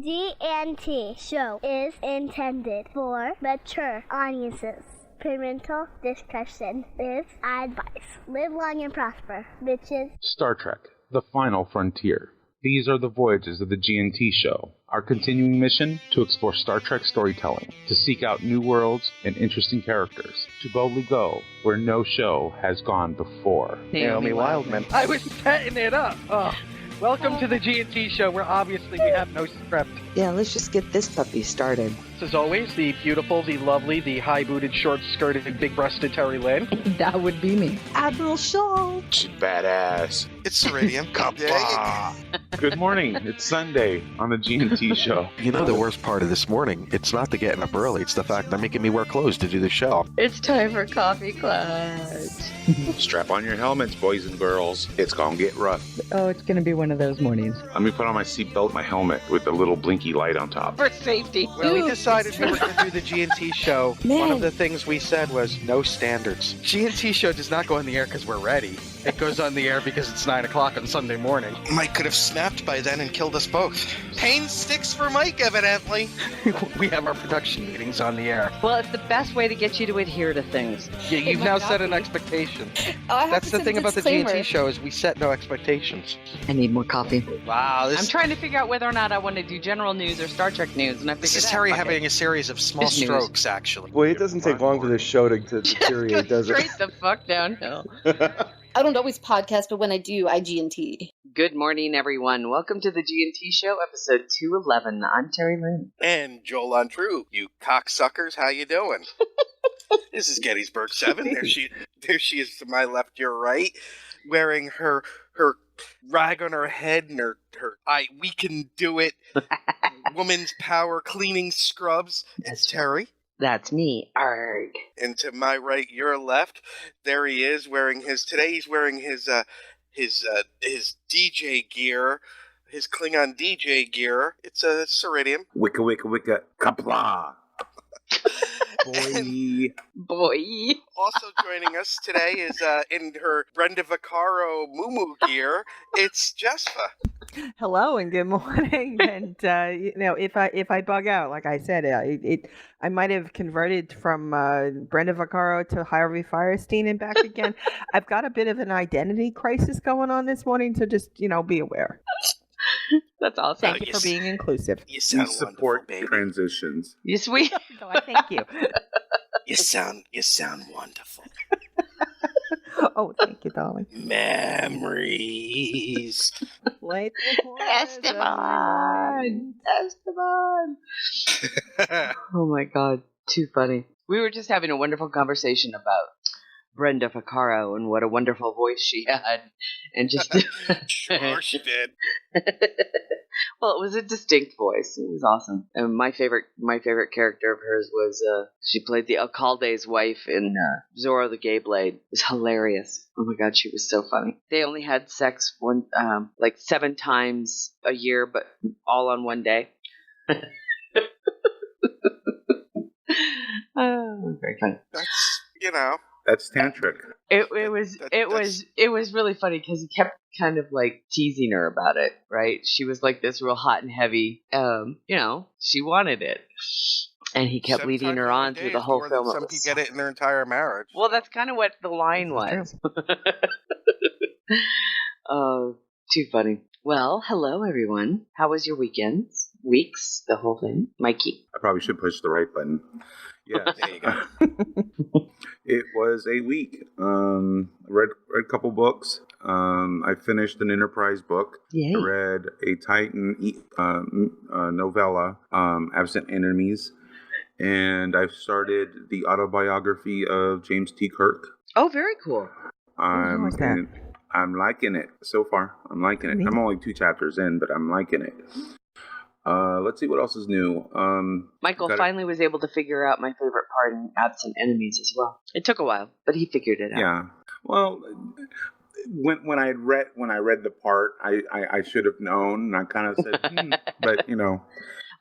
G&T show is intended for mature audiences. Parental discussion is advice. Live long and prosper, bitches. Star Trek: The Final Frontier. These are the voyages of the G&T show. Our continuing mission: to explore Star Trek storytelling, to seek out new worlds and interesting characters, to boldly go where no show has gone before. Naomi Wildman. I was setting it up. Oh. Welcome to the G&T show, where obviously we have no script. Yeah, let's just get this puppy started. As always, the beautiful, the lovely, the high-booted, short-skirted, big-breasted Terry Lynn. That would be me. Admiral Shaw. She's badass. It's Ceridian. Good morning. It's Sunday on the G&T show. You know the worst part of this morning? It's not the getting up early. It's the fact they're making me wear clothes to do the show. It's time for Coffee Clutch. Strap on your helmets, boys and girls. It's gonna get rough. Oh, it's gonna be one of those mornings. Let me put on my seatbelt, my helmet with the little blinky light on top. For safety. When we decided we were going to do the G&T show, one of the things we said was no standards. G&T show does not go on the air because we're ready. It goes on the air because it's 9 o'clock on Sunday morning. Mike could have snapped by then and killed us both. Pain sticks for Mike, evidently. We have our production meetings on the air. Well, it's the best way to get you to adhere to things. Yeah, you've now set an expectation. That's the thing about the G&T show is we set no expectations. I need more coffee. Wow, I'm trying to figure out whether or not I want to do general news or Star Trek news, and I figured this is Terry having a series of small strokes, actually. Well, it doesn't take long for this show to deteriorate, does it? Straight the fuck downhill. I don't always podcast, but when I do, I G&T. Good morning, everyone. Welcome to the G&T Show, episode 211. I'm Terry Lynn. And Joel Untrue, you cocksuckers, how you doing? This is Gettysburg 7. There she is to my left, your right, wearing her rag on her head and her we can do it woman's power cleaning scrubs. It's Terry. That's me. Arg. And to my right, your left, there he is wearing his DJ gear, his Klingon DJ gear. It's a Ceridian. Wicka, wicka, wicka, kapla. Boy. Also joining us today is in her Brenda Vaccaro Moo gear. It's Jespa. Hello and good morning. And if I bug out, like I said, I might have converted from Brenda Vaccaro to Harvey Firestein and back again. I've got a bit of an identity crisis going on this morning, so just be aware. That's awesome. Thank you for being inclusive. You sound support baby. Transitions. You sweet. No, I thank you. You sound wonderful. Oh, thank you, darling. Memories. Esteban. Oh my God, too funny. We were just having a wonderful conversation about Brenda Vaccaro and what a wonderful voice she had, and just Sure she did. Well, it was a distinct voice. It was awesome. And my favorite character of hers was she played the Alcalde's wife in Zorro the Gay Blade. It was hilarious. Oh my God, she was so funny. They only had sex like 7 times a year, but all on one day. Oh, very funny. That's That's tantric. It was really funny because he kept kind of like teasing her about it, right? She was like this real hot and heavy. She wanted it, and he kept leading her on through the whole film. Some people get it in their entire marriage. Well, that's kind of what the line was. Oh, too funny. Well, hello everyone. How was your weekends? Weeks? The whole thing? Mikey? I probably should push the right button. Yeah, there you go. It was a week. Read a couple books. I finished an Enterprise book. Yay. I read a Titan novella, Absent Enemies, and I've started the autobiography of James T. Kirk. Oh, very cool. I'm liking it so far. I'm liking it. I'm only 2 chapters in, but I'm liking it. Let's see what else is new. Michael finally was able to figure out my favorite part in Absent Enemies as well. It took a while, but he figured it out. Yeah. Well, when I read the part, I should have known. And I kind of said, but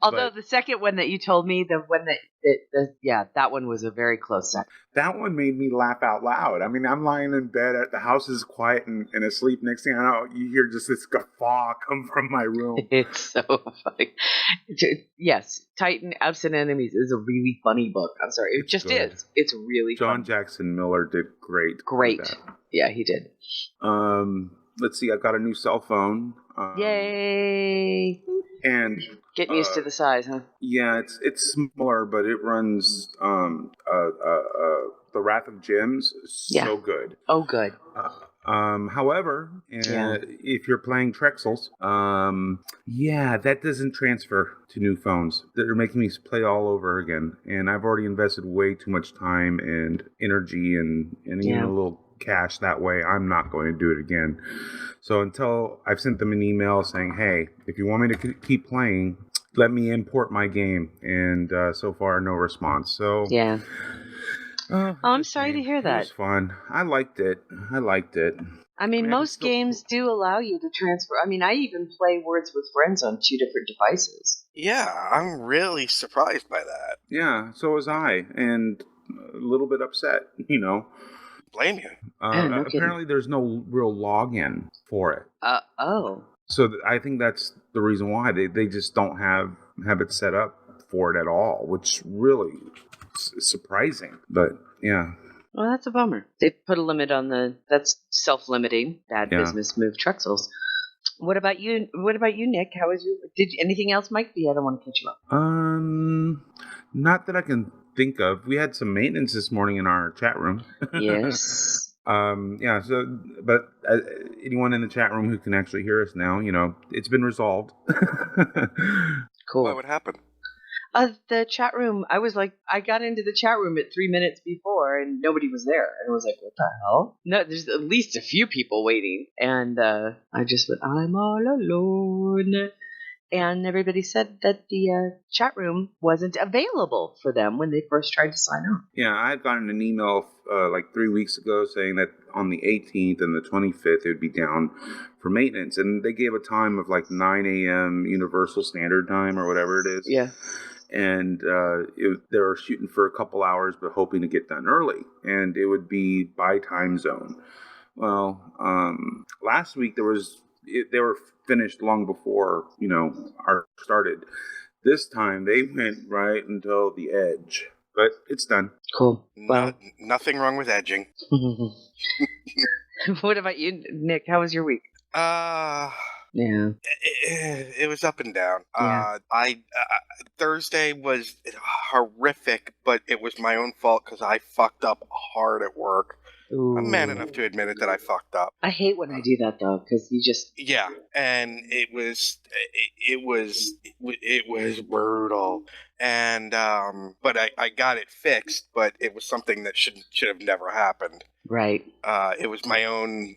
Although the second one that you told me, the one that one was a very close second. That one made me laugh out loud. I mean, I'm lying in bed, the house is quiet and asleep. Next thing I know, you hear just this guffaw come from my room. It's so funny. Yes, Titan Absent Enemies is a really funny book. I'm sorry, it just good. is. It's really John funny. Jackson Miller did great. Great. Yeah, he did. Let's see. I've got a new cell phone. Yay! And getting used to the size, huh? Yeah, it's smaller, but it runs The Wrath of Gems. So good. Oh, good. However, if you're playing Trexels, that doesn't transfer to new phones. They're making me play all over again, and I've already invested way too much time and energy and even a little cash that way. I'm not going to do it again. So until I've sent them an email saying, hey, if you want me to keep playing, let me import my game. And so far, no response. So yeah. I'm sorry to hear that. It was fun. I liked it. I mean, most games do allow you to transfer. I mean, I even play Words with Friends on 2 different devices. Yeah, I'm really surprised by that. Yeah, so was I. And a little bit upset, Blame you. No apparently, there's no real login for it. So I think that's the reason why they just don't have it set up for it at all, which really is surprising. But yeah. Well, that's a bummer. They put a limit on that's self-limiting. Bad business move, Trexels. What about you? Nick? How was anything else, Mike? I don't want to catch you up. Not that I can think of. We had some maintenance this morning in our chat room. Yes. So, but anyone in the chat room who can actually hear us now, it's been resolved. Cool. What would happen? The chat room, I got into the chat room at 3 minutes before and nobody was there. And I was like, what the hell? No, there's at least a few people waiting. And I just went, I'm all alone. And everybody said that the chat room wasn't available for them when they first tried to sign up. Yeah, I had gotten an email like 3 weeks ago saying that on the 18th and the 25th it would be down for maintenance. And they gave a time of like 9 a.m. Universal Standard Time or whatever it is. Yeah. And they were shooting for a couple hours but hoping to get done early. And it would be by time zone. Well, last week they were finished long before, our started. This time they went right until the edge. But it's done. Cool. Well, nothing wrong with edging. What about you, Nick? How was your week? Yeah. It was up and down. Yeah. Thursday was horrific, but it was my own fault because I fucked up hard at work. Ooh. I'm man enough to admit it that I fucked up. I hate when I do that though, because you just and it was brutal, and but I got it fixed, but it was something that should have never happened. Right. It was my own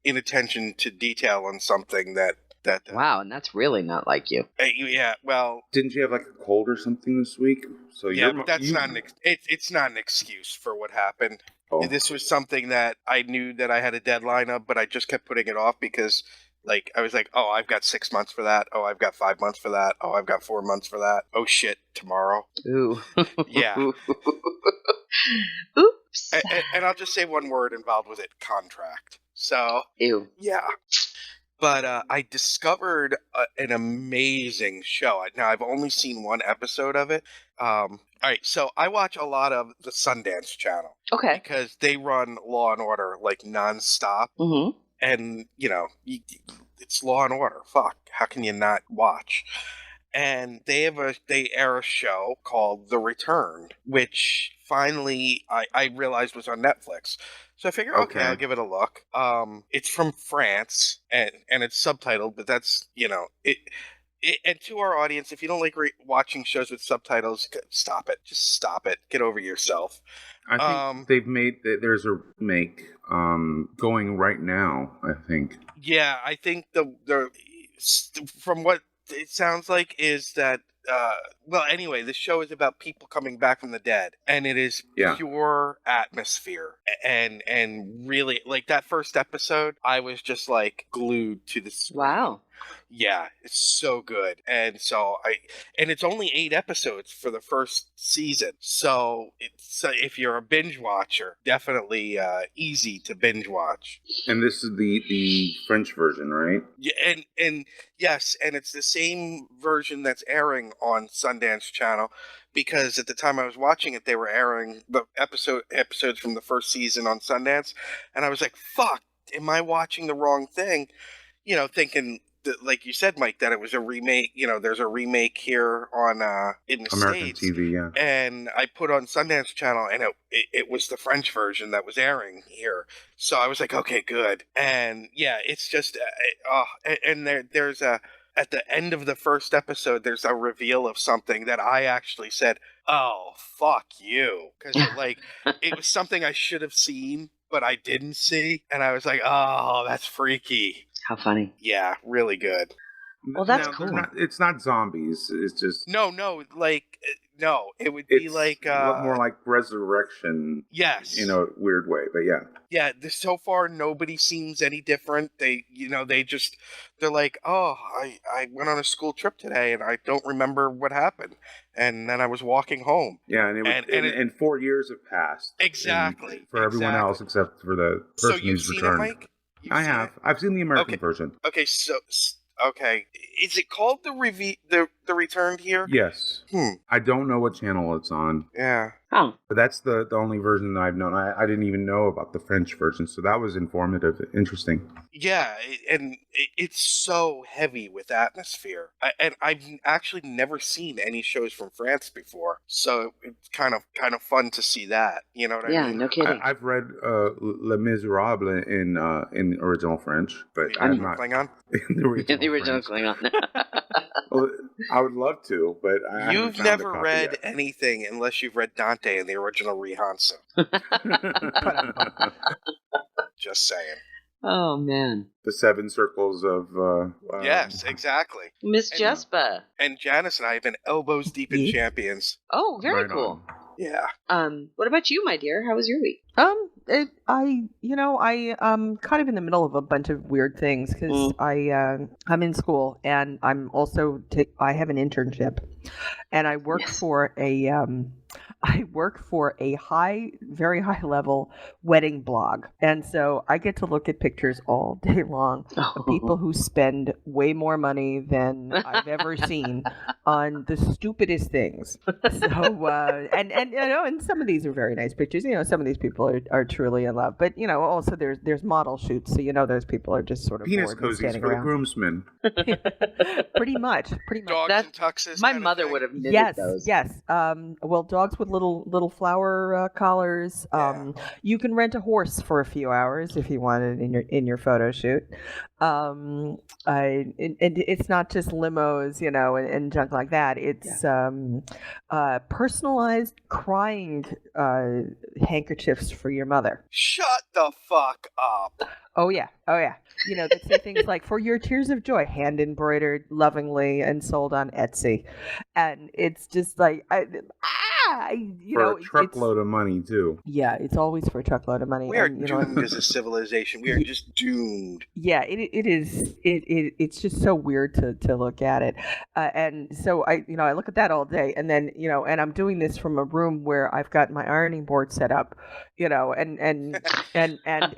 inattention to detail on something that. Wow, and that's really not like you. Yeah, well, didn't you have like a cold or something this week? So but that's not it's not an excuse for what happened. Oh. This was something that I knew that I had a deadline of, but I just kept putting it off because, like, I was like, oh, I've got 6 months for that. Oh, I've got 5 months for that. Oh, I've got 4 months for that. Oh shit, tomorrow. Ooh. Yeah. Oops. And I'll just say one word involved with it: contract. So. Ew. Yeah. But I discovered an amazing show. Now, I've only seen one episode of it. All right, so I watch a lot of the Sundance Channel. Okay. Because they run Law and Order, like, nonstop. Mm-hmm. And, it's Law and Order. Fuck. How can you not watch? And they air a show called The Returned, which finally I realized was on Netflix. So I figured, okay, I'll give it a look. It's from France, and it's subtitled, but that's, and to our audience, if you don't like watching shows with subtitles, stop it. Just stop it. Get over yourself. I think there's a remake going right now, I think. Yeah, I think the from what it sounds like is that anyway, the show is about people coming back from the dead, and it is pure atmosphere, and really, like, that first episode, I was just like glued to the screen. Wow. Yeah, it's so good. And it's only 8 episodes for the first season. So if you're a binge watcher, definitely easy to binge watch. And this is the French version, right? Yeah, and yes, and it's the same version that's airing on Sundance Channel, because at the time I was watching it, they were airing the episodes from the first season on Sundance, and I was like, "Fuck, am I watching the wrong thing?" Thinking that, like you said, Mike, that it was a remake. There's a remake here on in the American States. TV, yeah. And I put on Sundance Channel, and it was the French version that was airing here. So I was like, okay, good. And yeah, it's just, and there's at the end of the first episode, there's a reveal of something that I actually said, oh, fuck you. Because it was something I should have seen, but I didn't see. And I was like, oh, that's freaky. How funny. Yeah, really good. Well, that's cool. It's not zombies. It's just no, it would be like more like resurrection. Yes, in a weird way, but yeah. Yeah, so far nobody seems any different. They're like, oh, I went on a school trip today and I don't remember what happened, and then I was walking home. Yeah, and 4 years have passed. Exactly. For everyone else except for the person who's returned. So you've seen it, Mike? I have. I've seen the American version. Okay, so is it called the Returned here? Yes. I don't know what channel it's on. Yeah. Oh. But that's the only version that I've known. I didn't even know about the French version, so that was informative, interesting. Yeah, and it's so heavy with atmosphere. And I've actually never seen any shows from France before, so it's kind of fun to see that. You know what I mean? Yeah, no kidding. I've read Les Miserables in original French, but I'm not Klingon. in the original Klingon. Well, I would love to, but You've never read anything unless you've read Dante in the original Rihansa. Just saying. Oh, man. The 7 circles of... yes, exactly. Miss Jespa. And Janice and I have been elbows deep in Champions. Oh, very cool. Yeah. What about you, my dear? How was your week? I'm kind of in the middle of a bunch of weird things because I'm in school and I'm also I have an internship, and I work for a very high level wedding blog, and so I get to look at pictures all day long of people who spend way more money than I've ever seen on the stupidest things. So and some of these are very nice pictures. Some of these people are truly in love, but also there's model shoots, so those people are just sort of penis cozies for the groomsmen. Pretty much. Dogs and tuxes. My mother would have knitted those. Yes. Well, dogs with little flower collars. You can rent a horse for a few hours if you want it in your photo shoot. And it's not just limos, and junk like that. It's personalized crying handkerchiefs for your mother. Shut the fuck up. Oh yeah. They say things like, for your tears of joy, hand embroidered lovingly and sold on Etsy. And it's just like, for a truckload of money too. Yeah, it's always for a truckload of money. We are doomed as a civilization. We are just doomed. Yeah, it is. It's just so weird to look at it. And so I look at that all day, and then and I'm doing this from a room where I've got my ironing board set up, and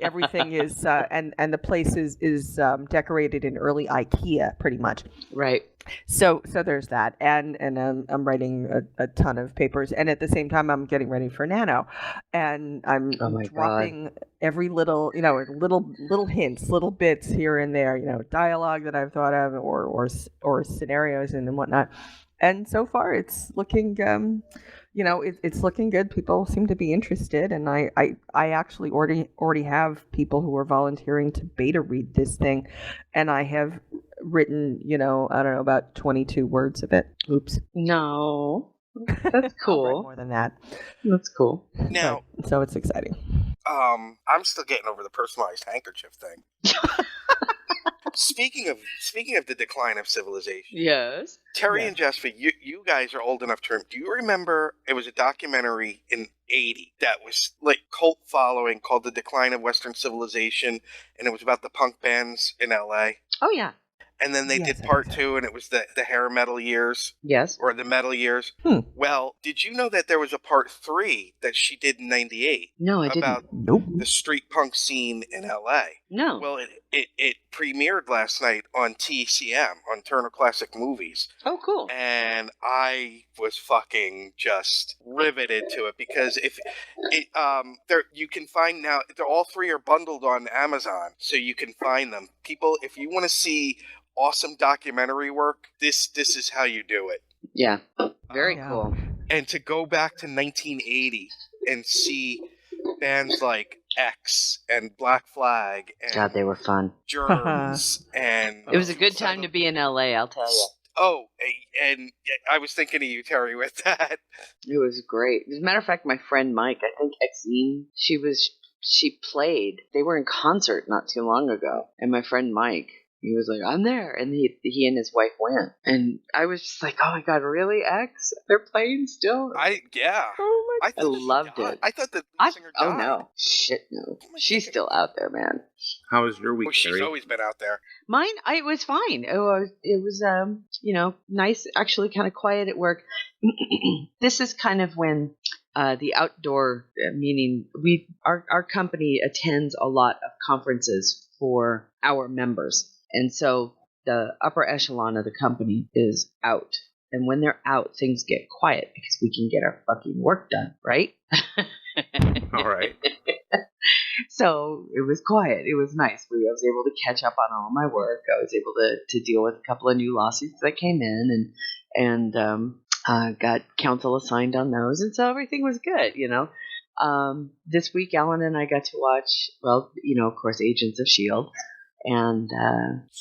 everything is and the place is decorated in early IKEA, pretty much. Right. So there's that, and I'm writing a ton of papers, and at the same time I'm getting ready for Nano, and I'm dropping every little little hints, little bits here and there, dialogue that I've thought of, or scenarios and whatnot, and so far it's looking it's looking good. People seem to be interested, and I actually already have people who are volunteering to beta read this thing, and I have written, I don't know, about 22 words of it. Oops. No. That's cool. More than that. That's cool. Now, so it's exciting. I'm still getting over the personalized handkerchief thing. Speaking of the decline of civilization. Yes. Terry and Jessica, you guys are old enough to. Do you remember? It was a documentary in '80 that was like cult following called "The Decline of Western Civilization," and it was about the punk bands in LA. Oh yeah. and then they Yes, did I part think so. 2, and it was the hair metal years. Yes. Or the metal years. Well, did you know that there was a part 3 that she did in '98? No, I about didn't. Nope. the street punk scene in LA. No. Well, it premiered last night on TCM, on Turner Classic Movies. Oh, cool. And I was fucking just riveted to it, because if it there you can find now, they're all 3 are bundled on Amazon, so you can find them. People, if you want to see awesome documentary work, this is how you do it. Yeah. Very Yeah. cool. And to go back to 1980 and see bands like X and Black Flag and God, they were fun. Germs and It was a good time to be in LA, I'll tell you. Oh, and I was thinking of you, Terry, with that. It was great. As a matter of fact, my friend Mike, I think Exene, she played. They were in concert not too long ago, and my friend Mike, he was like, "I'm there," and he and his wife went, and I was just like, "Oh my God, really, X? They're playing still?" Yeah. Oh my! I loved it. I thought the lead singer died. Oh no, shit no. She's still out there, man. How was your week, Well, she's Terry? always been out there. Mine, it was fine. It was nice, actually, kind of quiet at work. This is kind of when the outdoor, meaning our company attends a lot of conferences for our members, and so the upper echelon of the company is out. And when they're out, things get quiet because we can get our fucking work done, right? All right. So it was quiet. It was nice. I was able to catch up on all my work. I was able to deal with a couple of new lawsuits that came in, and got counsel assigned on those, and so everything was good. This week, Alan and I got to watch, well, of course, Agents of Shield, and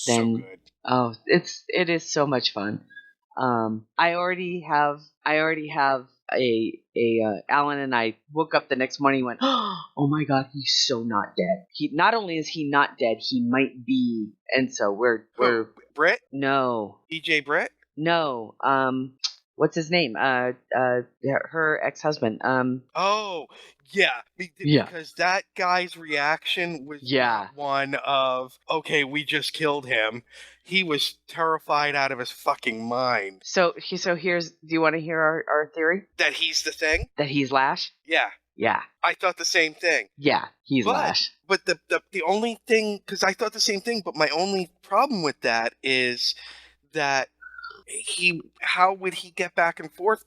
then it is so much fun. I already have a Alan and I woke up the next morning and went, oh my God, he's so not dead. He not only is he not dead, he might be, and so we're Britt? No. DJ Britt? No. What's his name? Her ex-husband. Oh, yeah. Because that guy's reaction was not one of, okay, we just killed him. He was terrified out of his fucking mind. So here's, do you want to hear our theory? That he's the thing? That he's Lash? Yeah. Yeah. I thought the same thing. Yeah, he's Lash. But the only thing, because I thought the same thing, but my only problem with that is that how would he get back and forth?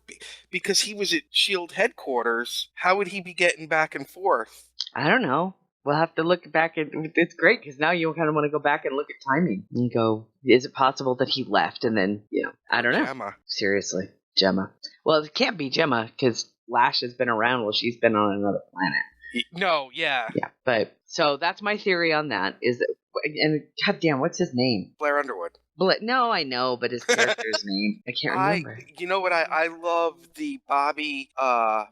Because he was at S.H.I.E.L.D. headquarters. How would he be getting back and forth? I don't know. We'll have to look back at. It's great because now you kind of want to go back and look at timing and go, is it possible that he left and then, I don't know. Gemma. Seriously, Gemma. Well, it can't be Gemma because Lash has been around while she's been on another planet. No, yeah. Yeah, but so that's my theory on that. Is that, and goddamn, what's his name? Blair Underwood. No, I know, but his character's name, I can't remember. You know what? I love the Bobby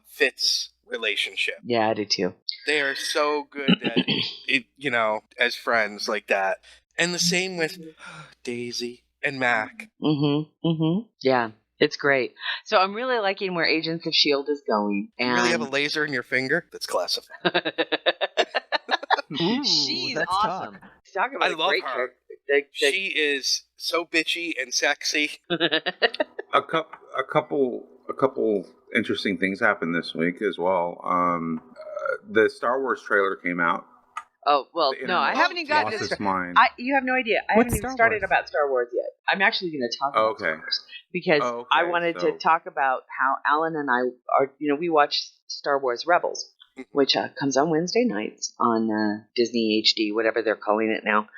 Fitz relationship. Yeah, I do too. They are so good at as friends like that. And the same with Daisy and Mac. Yeah, it's great. So I'm really liking where Agents of S.H.I.E.L.D. is going. And You really have a laser in your finger? That's classified. Ooh, she's awesome. Talk about I love great her. character. She is so bitchy and sexy. A couple interesting things happened this week as well. The Star Wars trailer came out. Oh well, no, I haven't even gotten lost to its mind. You have no idea. I haven't even started about Star Wars yet. I'm actually going to talk about Star Wars because I wanted to talk about how Alan and I are. We watch Star Wars Rebels, which comes on Wednesday nights on Disney HD, whatever they're calling it now.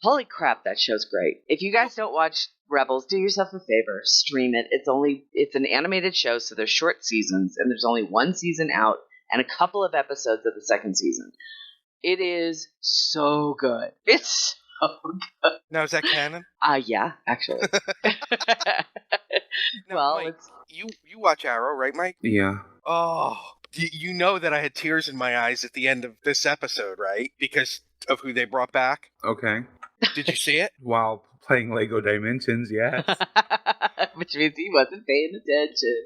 Holy crap, that show's great. If you guys don't watch Rebels, do yourself a favor, stream it. It's an animated show, so there's short seasons, and there's only one season out and a couple of episodes of the second season. It is so good. It's so good. Now, is that canon? Yeah, actually. Now, Mike, you watch Arrow, right, Mike? Yeah. Oh, you know that I had tears in my eyes at the end of this episode, right? Because of who they brought back. Okay. Did you see it? While playing Lego Dimensions, yes. Which means he wasn't paying attention.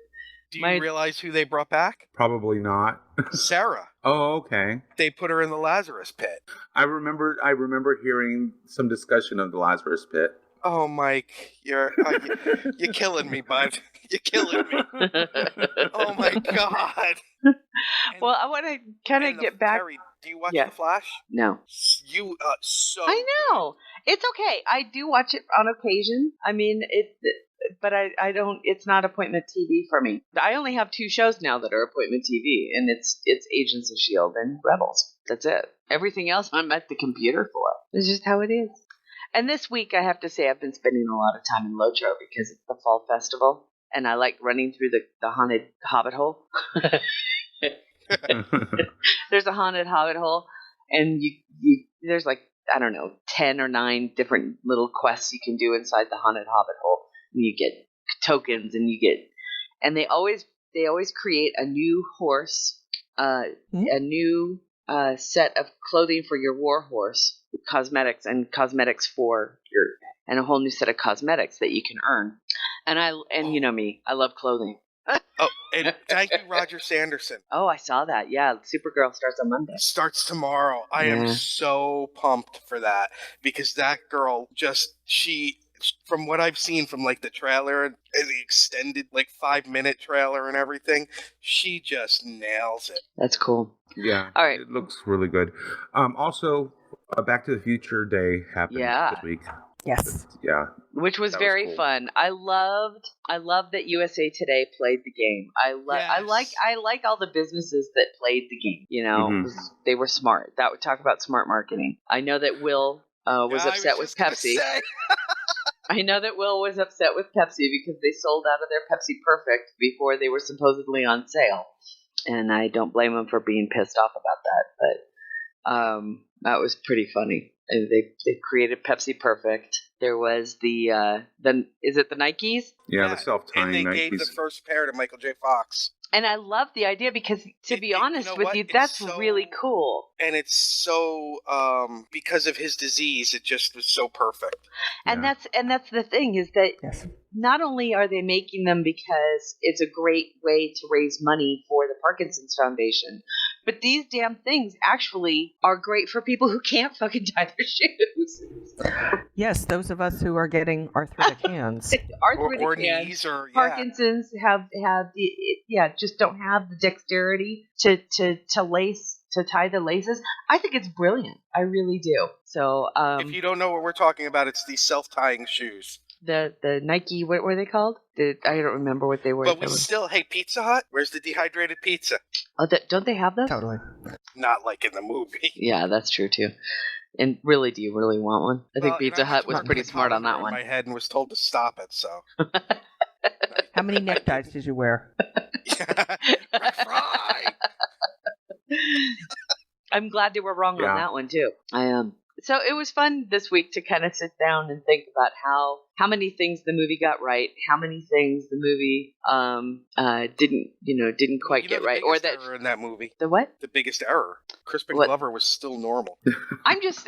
Do you realize who they brought back? Probably not. Sarah. Oh, okay. They put her in the Lazarus Pit. I remember hearing some discussion of the Lazarus Pit. Oh, Mike, you're killing me, bud. You're killing me. Oh my God. Well, I want to kind of get back. Terry, do you watch The Flash? No. You so. I know. It's okay. I do watch it on occasion. I mean, but I don't. It's not appointment TV for me. I only have 2 shows now that are appointment TV, and it's Agents of Shield and Rebels. That's it. Everything else I'm at the computer for. It's just how it is. And this week, I have to say, I've been spending a lot of time in Lotro because it's the fall festival, and I like running through the haunted hobbit hole. There's a haunted hobbit hole, and there's like, I don't know, 10 or 9 different little quests you can do inside the haunted hobbit hole. And you get tokens, and they always create a new horse, a new set of clothing for your war horse, cosmetics for your, and a whole new set of cosmetics that you can earn. And you know me, I love clothing. Oh, and thank you, Roger Sanderson. Oh, I saw that. Yeah, Supergirl starts on Monday. Starts tomorrow. I am so pumped for that because that girl from what I've seen from like the trailer and the extended like 5-minute trailer and everything, she just nails it. That's cool. Yeah. All right. It looks really good. Also, Back to the Future Day happened this week. Yes. Yeah. Which was very cool. fun. I loved that USA Today played the game. I like all the businesses that played the game. You know, they were smart. That would talk about smart marketing. I know that Will was upset with Pepsi. I know that Will was upset with Pepsi because they sold out of their Pepsi Perfect before they were supposedly on sale. And I don't blame him for being pissed off about that. But that was pretty funny. They created Pepsi Perfect. There was is it the Nikes? Yeah, the self-tying Nikes. And they gave the first pair to Michael J. Fox. And I love the idea because, to be honest with you, that's really cool. And it's so because of his disease, it just was so perfect. And that's the thing is that not only are they making them because it's a great way to raise money for the Parkinson's Foundation, but these damn things actually are great for people who can't fucking tie their shoes. Yes, those of us who are getting arthritic hands, or knees, or Parkinson's have just don't have the dexterity to tie the laces. I think it's brilliant. I really do. So if you don't know what we're talking about, it's these self-tying shoes. The Nike, what were they called? I don't remember what they were. But hey, Pizza Hut, where's the dehydrated pizza? Oh, don't they have those? Totally. Not like in the movie. Yeah, that's true too. And really, do you really want one? I think Pizza Hut was pretty smart on that one. My head and was told to stop it. So. How many neckties did you wear? I'm glad they were wrong on that one too. I am. So it was fun this week to kind of sit down and think about how many things the movie got right, how many things the movie didn't quite get right, or that error in that movie. The what? The biggest error. Crispin Glover was still normal. I'm just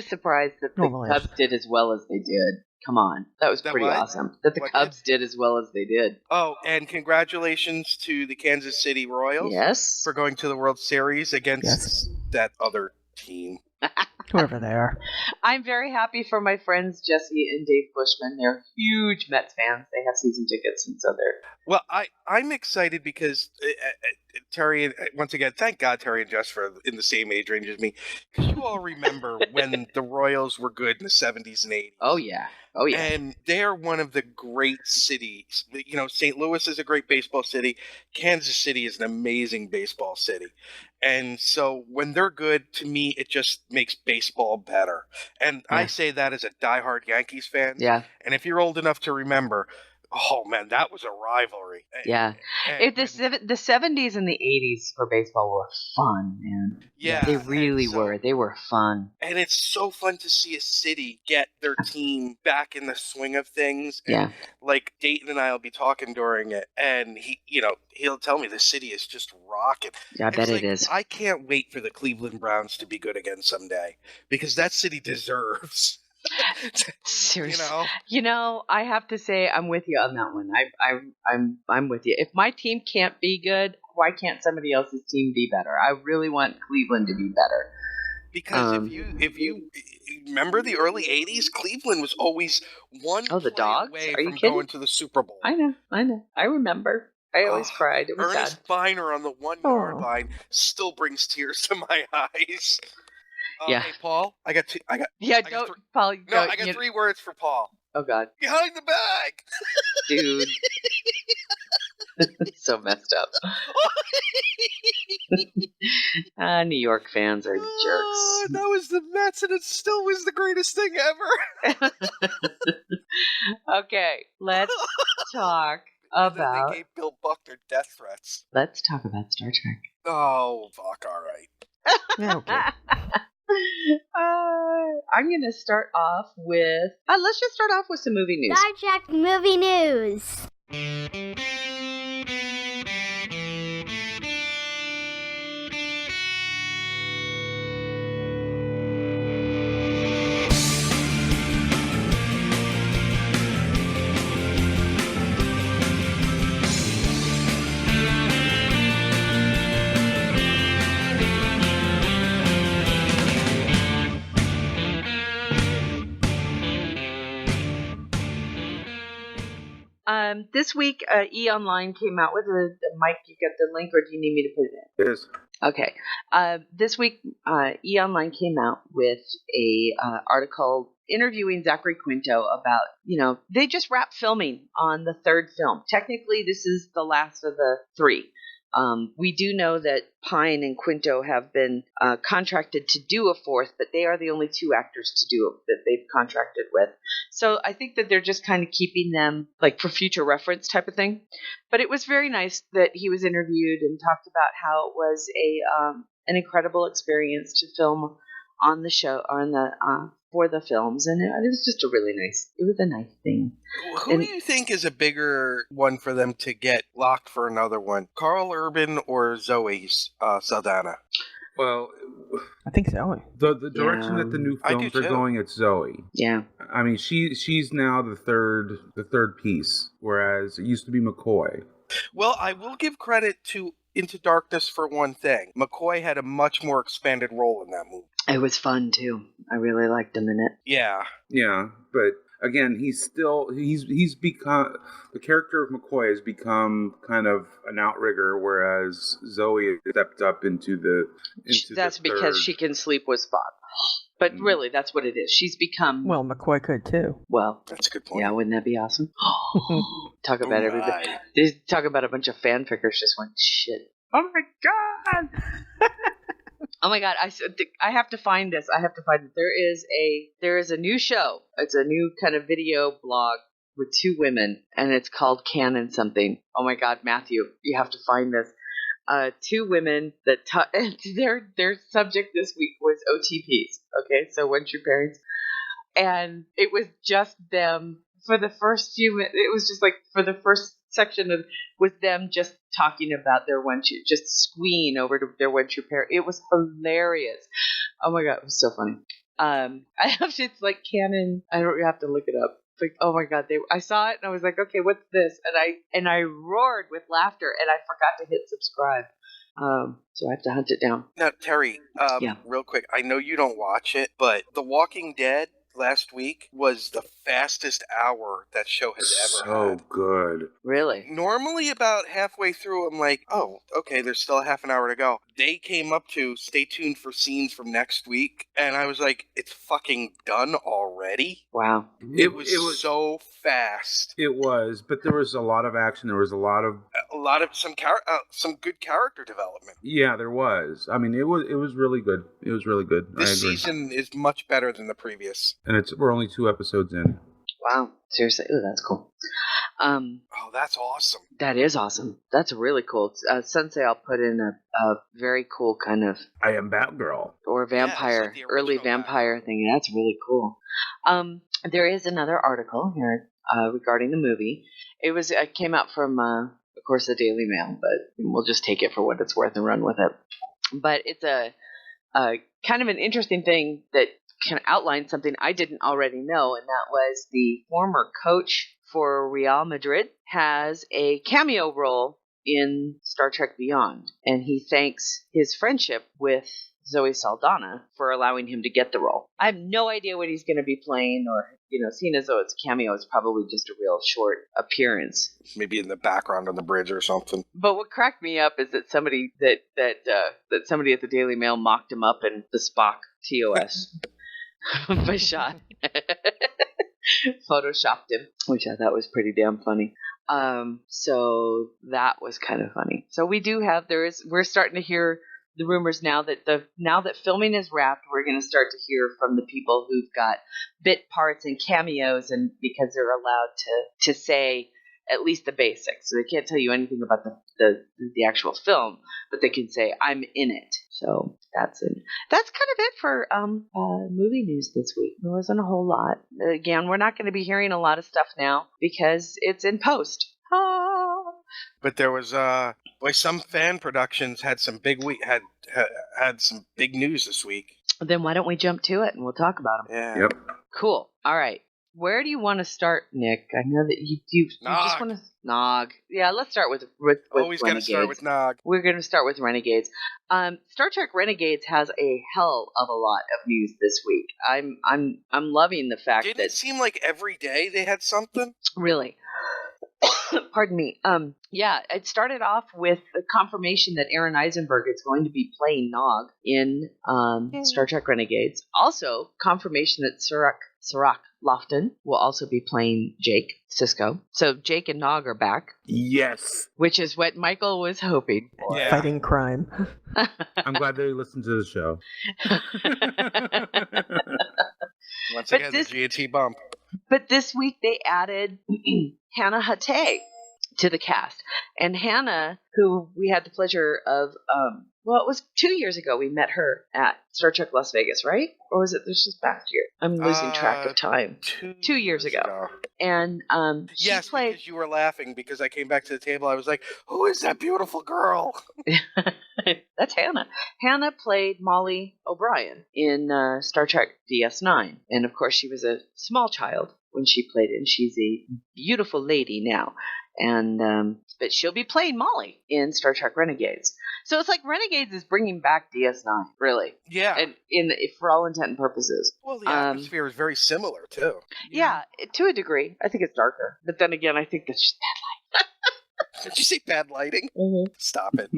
surprised that the Cubs did as well as they did. Come on, that was pretty awesome. That the Cubs did as well as they did. Oh, and congratulations to the Kansas City Royals for going to the World Series against that other team. Whoever they are. I'm very happy for my friends Jesse and Dave Bushman. They're huge Mets fans. They have season tickets, and so they're... Well, I'm excited because Terry, once again, thank God Terry and Jess are in the same age range as me. Because you all remember when the Royals were good in the 70s and 80s. Oh, yeah. Oh, yeah. And they're one of the great cities. You know, St. Louis is a great baseball city. Kansas City is an amazing baseball city. And so when they're good, to me, it just makes baseball better. And I say that as a diehard Yankees fan. Yeah. And if you're old enough to remember, oh, man, that was a rivalry. Yeah. The 70s and the 80s for baseball were fun, man. Yeah. They really were. They were fun. And it's so fun to see a city get their team back in the swing of things. And like Dayton and I will be talking during it, and he'll tell me the city is just rocking. Yeah, I bet it is. I can't wait for the Cleveland Browns to be good again someday because that city deserves Seriously, I have to say I'm with you on that one. I'm with you. If my team can't be good, why can't somebody else's team be better? I really want Cleveland to be better. Because if you remember the early '80s, Cleveland was always one the play dogs? away Are you from kidding? going to the Super Bowl. I know. I remember. I always cried. It was Ernest sad. Biner on the 1 yard line still brings tears to my eyes. Yeah. Hey, Paul, I got Paul. I got 3 words for Paul. Oh God, Behind the bag, dude. So messed up. New York fans are jerks. That was the Mets, and it still was the greatest thing ever. Okay, let's talk And then about. they gave Bill Buckner death threats. Let's talk about Star Trek. Oh, fuck! All right. Okay. I'm gonna start off with. Let's just start off with some movie news. Star Trek movie news. This week, E! Online came out with a Mike. You got the link, or do you need me to put it in? Yes. Okay. This week, E! Online came out with a article interviewing Zachary Quinto about, they just wrapped filming on the 3rd film. Technically, this is the last of the 3. We do know that Pine and Quinto have been contracted to do a 4th, but they are the only 2 actors to do it that they've contracted with. So I think that they're just kind of keeping them like for future reference type of thing. But it was very nice that he was interviewed and talked about how it was an incredible experience to film on the show for the films, and it was just it was a nice thing. Who do you think is a bigger one for them to get locked for another one? Carl Urban or Zoe Saldana? Well, I think Zoe. The direction that the new films are going, it's Zoe. Yeah. I mean, she's now the third piece, whereas it used to be McCoy. Well, I will give credit to Into Darkness for one thing. McCoy had a much more expanded role in that movie. It was fun too. I really liked him in it. Yeah. Yeah, but again, he's become, the character of McCoy has become kind of an outrigger, whereas Zoe stepped up into that's because she can sleep with Spock. But really, that's what it is. She's become. Well, McCoy could too. Well, that's a good point. Yeah, wouldn't that be awesome? Talk about everybody. They talk about a bunch of fanfickers just went shit. Oh my god! Oh my god! I have to find this. There is a new show. It's a new kind of video blog with 2 women, and it's called Canon something. Oh my god, Matthew, you have to find this. 2 women that their subject this week was OTPs. Okay, so once your parents, and it was just them for the first few minutes. It was just like for the first section of was them just talking about their just squeeing over to their one-true parent. It was hilarious. Oh my god, it was so funny. It's like Canon. I don't have to look it up. It's like, oh my god, I saw it and I was like, okay, what's this? And I roared with laughter and I forgot to hit subscribe. So I have to hunt it down. Now, Terry, real quick, I know you don't watch it, but The Walking Dead last week was the fastest hour that show has ever had. So good. Really? Normally about halfway through, I'm like, oh, okay, there's still a half an hour to go. They came up to stay tuned for scenes from next week, and I was like, it's fucking done already? Wow. It was so fast. It was, but there was a lot of action. There was a lot of some good character development. Yeah, there was. I mean, it was really good. It was really good. This season is much better than the previous. And we're only 2 episodes in. Wow. Seriously. Ooh, that's cool. Oh, that's awesome. That is awesome. That's really cool. Sensei, I'll put in a very cool kind of... I am Batgirl. Or vampire. Like early vampire thing. That's really cool. There is another article here regarding the movie. It came out from, of course, the Daily Mail, but we'll just take it for what it's worth and run with it. But it's a kind of an interesting thing that kind of outlined something I didn't already know, and that was the former coach for Real Madrid has a cameo role in Star Trek Beyond, and he thanks his friendship with Zoe Saldana for allowing him to get the role. I have no idea what he's going to be playing, or seeing as though it's cameo, it's probably just a real short appearance. Maybe in the background on the bridge or something. But what cracked me up is that somebody that somebody at the Daily Mail mocked him up in the Spock TOS by shot. Photoshopped him, which I thought was pretty damn funny. So that was kind of funny. So we do have we're starting to hear the rumors now that filming is wrapped. We're going to start to hear from the people who've got bit parts and cameos, and because they're allowed to say at least the basics. So they can't tell you anything about the actual film, but they can say I'm in it. So that's it. That's kind of it for movie news this week. There wasn't a whole lot. Again, we're not going to be hearing a lot of stuff now because it's in post. But there was some fan productions had some big had some big news this week. Then why don't we jump to it and we'll talk about them? Yeah. Yep. Cool. All right. Where do you want to start, Nick? I know that you just want to Nog. Yeah, let's start with Always got to start with Nog. We're going to start with Renegades. Star Trek Renegades has a hell of a lot of news this week. I'm loving the fact Didn't it seem like every day they had something? Really. Pardon me. Yeah, it started off with the confirmation that Aaron Eisenberg is going to be playing Nog in Star Trek Renegades. Also, confirmation that Sirach Lofton will also be playing Jake Sisko. So Jake and Nog are back. Yes. Which is what Michael was hoping for. Yeah. Fighting crime. I'm glad they listened to the show. Once again, the GT bump. But this week they added Hannah Hatay to the cast. And Hannah, who we had the pleasure of, it was 2 years ago we met her at Star Trek Las Vegas, right? Or was it this past year? I'm losing track of time. 2 years ago. And yes, played... because you were laughing because I came back to the table. I was like, who is that beautiful girl? That's Hannah. Hannah played Molly O'Brien in Star Trek DS9. And of course she was a small child when she played it, and she's a beautiful lady now. And but she'll be playing Molly in Star Trek Renegades. So it's like Renegades is bringing back DS9, really. Yeah. And for all intent and purposes. Well, the atmosphere is very similar too. Yeah, to a degree. I think it's darker, but then again, I think that's just bad light. Did you say bad lighting? Mm-hmm. Stop it.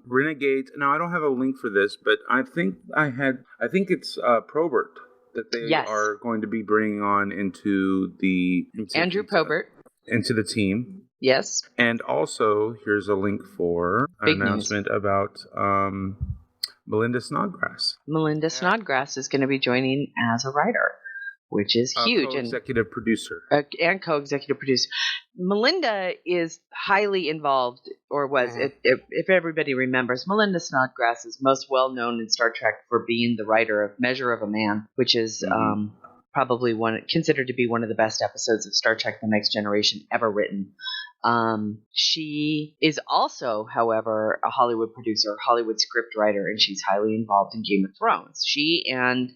Renegades. Now I don't have a link for this, but I think it's Probert that they are going to be bringing on into Andrew Probert into the team. Yes. And also, here's a link for an announcement about Melinda Snodgrass. Melinda Snodgrass is going to be joining as a writer, which is huge. Co-executive producer. And co-executive producer. Melinda is highly involved, or was, if everybody remembers, Melinda Snodgrass is most well known in Star Trek for being the writer of Measure of a Man, which is probably considered to be one of the best episodes of Star Trek The Next Generation ever written. She is also, however, a Hollywood producer, Hollywood script writer, and she's highly involved in Game of Thrones. She and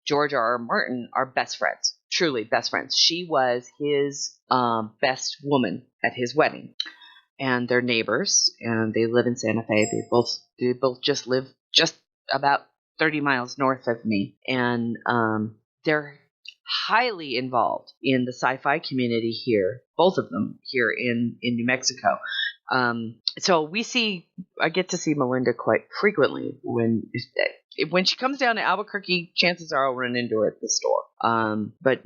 George R.R. Martin are best friends, truly best friends. She was his best woman at his wedding, and they're neighbors, and they live in Santa Fe. They both just live just about 30 miles north of me, and they're highly involved in the sci-fi community here, both of them here in New Mexico. So I get to see Melinda quite frequently when she comes down to Albuquerque. Chances are I'll run into her at the store. But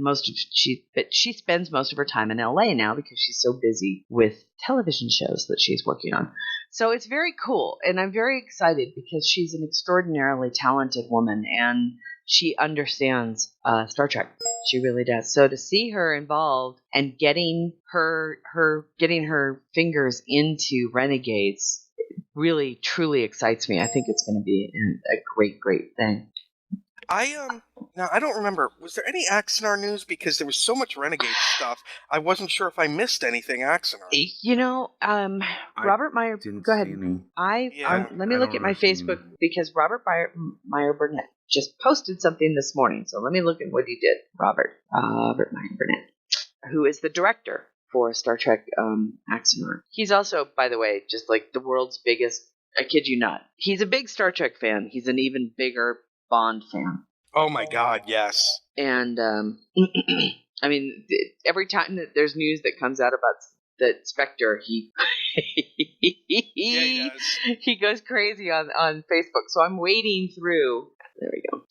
she spends most of her time in LA now because she's so busy with television shows that she's working on. So it's very cool, and I'm very excited because she's an extraordinarily talented woman, and she understands Star Trek. She really does. So to see her involved and getting her fingers into Renegades really truly excites me. I think it's going to be a great thing. Now I don't remember. Was there any Axanar news? Because there was so much Renegade stuff. I wasn't sure if I missed anything Axanar. You know, Robert Meyer. Go ahead. Let me look at my Facebook because Robert Meyer Burnett just posted something this morning. So let me look at what he did. Robert Meyer Burnett, who is the director for Star Trek Axanar. He's also, by the way, just like the world's biggest. I kid you not. He's a big Star Trek fan. He's an even bigger Bond fan. Oh my God, yes. And I mean, every time that there's news that comes out about the Spectre, he he goes crazy on Facebook. So I'm wading through. There we go.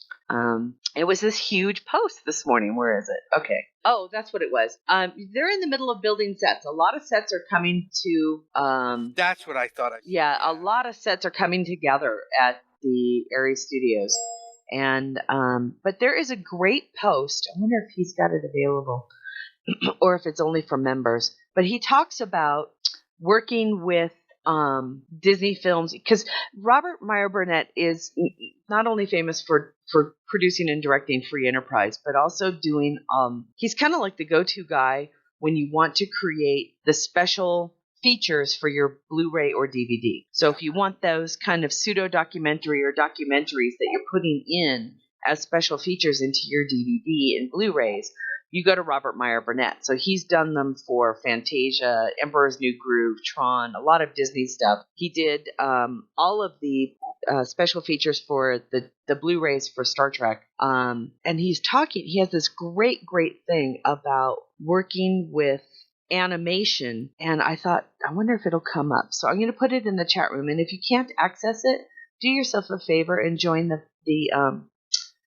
It was this huge post this morning. Where is it? Okay. Oh, that's what it was. They're in the middle of building sets. A lot of sets are coming to. That's what I thought. A lot of sets are coming together at the Ares Studios. And but there is a great post. I wonder if he's got it available or if it's only for members. But he talks about working with Disney films because Robert Meyer Burnett is not only famous for producing and directing Free Enterprise, but also doing he's kind of like the go-to guy when you want to create the special features for your Blu-ray or DVD. So if you want those kind of pseudo-documentary or documentaries that you're putting in as special features into your DVD and Blu-rays, you go to Robert Meyer Burnett. So he's done them for Fantasia, Emperor's New Groove, Tron, a lot of Disney stuff. He did all of the special features for the Blu-rays for Star Trek. And he has this great thing about working with animation, and I thought, I wonder if it'll come up. So I'm going to put it in the chat room, and if you can't access it, do yourself a favor and join the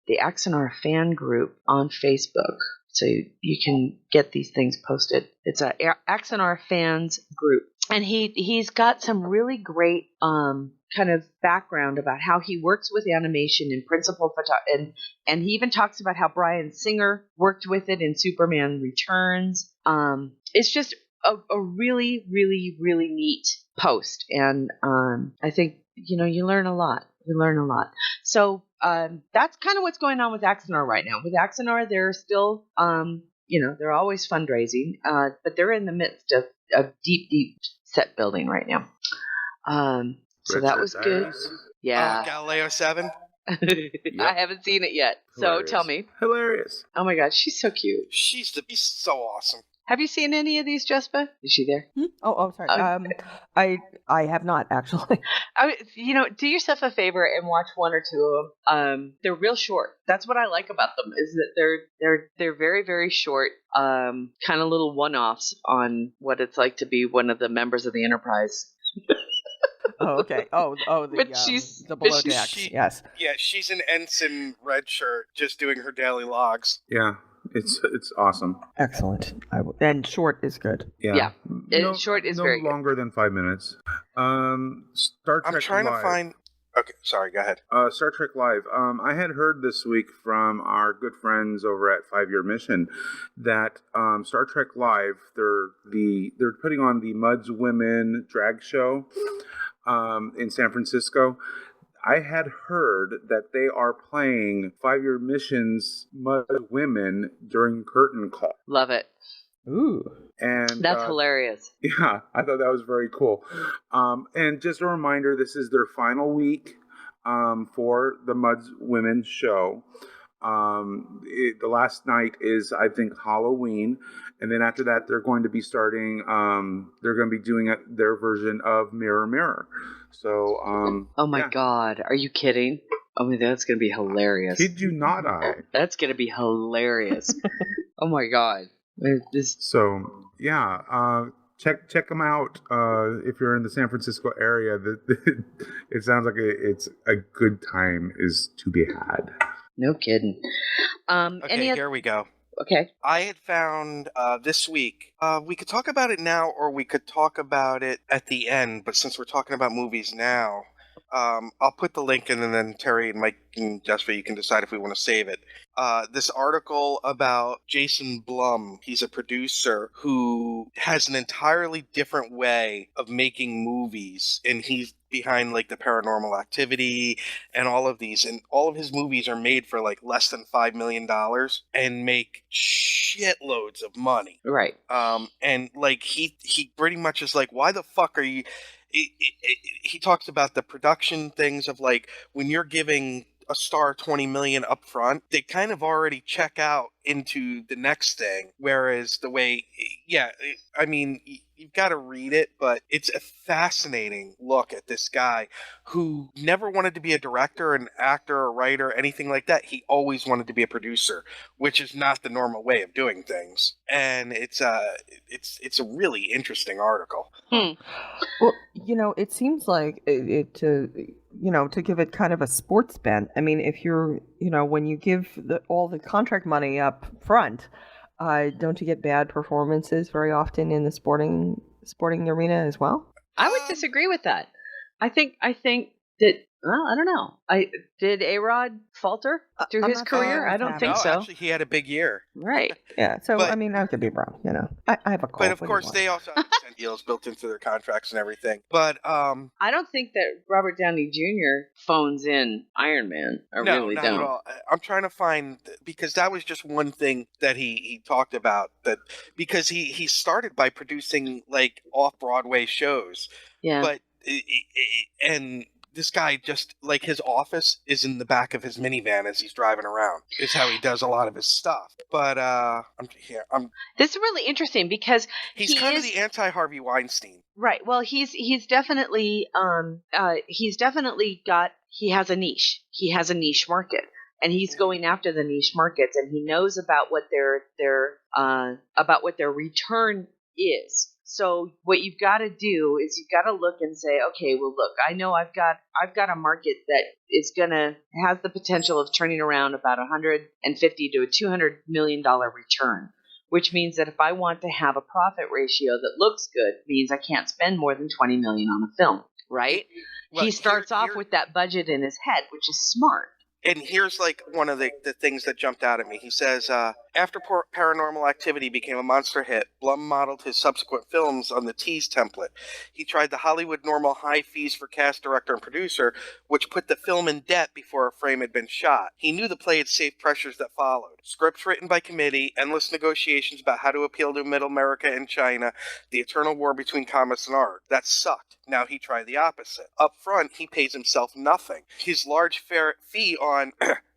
Axanar fan group on Facebook, so you can get these things posted. It's a Axanar fans group, and he's got some really great kind of background about how he works with animation and principal photography, and he even talks about how Bryan Singer worked with it in Superman Returns. It's just a really neat post, and I think you learn a lot. So that's kind of what's going on with Axanar right now. With Axanar, they're still they're always fundraising, but they're in the midst of deep set building right now. So that was good. Yeah. Galileo 7? I haven't seen it yet. Hilarious. So tell me. Hilarious. Oh my God, she's so cute. She's so awesome. Have you seen any of these, Jespa? Is she there? Oh, sorry. I have not actually. Do yourself a favor and watch one or two of them. They're real short. That's what I like about them, is that they're very, very short, kind of little one-offs on what it's like to be one of the members of the Enterprise. Oh, okay. The below decks. Yes. Yeah, she's an ensign red shirt, just doing her daily logs. Yeah. It's awesome. Excellent. And short is good. Yeah. Short is no very longer than 5 minutes. Star Trek I'm trying Live. to find. Okay, sorry. Go ahead. Star Trek Live. I had heard this week from our good friends over at 5 Year Mission that Star Trek Live, they're putting on the Muds Women drag show in San Francisco. I had heard that they are playing 5 Year Mission's Mud Women during curtain call. Love it. Ooh. And that's hilarious. Yeah, I thought that was very cool. And just a reminder, this is their final week for the Muds Women show. The last night is, I think, Halloween. And then after that, they're going to be starting, they're going to be doing their version of Mirror Mirror. So, oh my God, are you kidding? I mean, that's going to be hilarious. Kid you not, That's going to be hilarious. Oh my God. So, yeah, check them out if you're in the San Francisco area. It sounds like it's a good time is to be had. No kidding. Okay, here we go. Okay. I had found this week, we could talk about it now or we could talk about it at the end, but since we're talking about movies now, I'll put the link in, and then Terry and Mike and Jessica, you can decide if we want to save it. This article about Jason Blum. He's a producer who has an entirely different way of making movies, and he's behind like the Paranormal Activity and all of these, and all of his movies are made for like less than $5 million and make shitloads of money. Right. And like he pretty much is like, why the fuck are you? He talks about the production things of like when you're giving a star 20 million up front, they kind of already check out into the next thing. Whereas the way, I mean, you've got to read it, but it's a fascinating look at this guy who never wanted to be a director, an actor, a writer, anything like that. He always wanted to be a producer, which is not the normal way of doing things. And it's a really interesting article. Well, it seems like to give it kind of a sports bent. I mean, if you're, when you give all the contract money up front, don't you get bad performances very often in the sporting arena as well? I would disagree with that. I think that, well, I don't know. Did A-Rod falter through his career? I don't think so. Actually, he had a big year. Right. Yeah. So, I mean, I could be wrong. I have a cold. But of course, they also have percent deals built into their contracts and everything. But I don't think that Robert Downey Jr. phones in Iron Man. I really not don't. At all. I'm trying to find, because that was just one thing that he talked about, that because he started by producing like off-Broadway shows. Yeah. But and this guy just, like, his office is in the back of his minivan as he's driving around. Is how he does a lot of his stuff. But this is really interesting because he's kind of the anti-Harvey Weinstein. Right. Well, he's definitely he has a niche. He has a niche market, and he's going after the niche markets, and he knows about what their return is. So what you've got to do is you've got to look and say, okay, well, look, I know I've got a market that has the potential of turning around about $150 to $200 million return, which means that if I want to have a profit ratio that looks good, means I can't spend more than $20 million on a film, right? Well, he starts off with that budget in his head, which is smart. And here's like one of the things that jumped out at me. He says, after Paranormal Activity became a monster hit, Blum modeled his subsequent films on the Tease template. He tried the Hollywood normal high fees for cast, director, and producer, which put the film in debt before a frame had been shot. He knew the play had safe pressures that followed. Scripts written by committee, endless negotiations about how to appeal to Middle America and China, the eternal war between commerce and art. That sucked. Now he tried the opposite. Up front, he pays himself nothing. His large fee on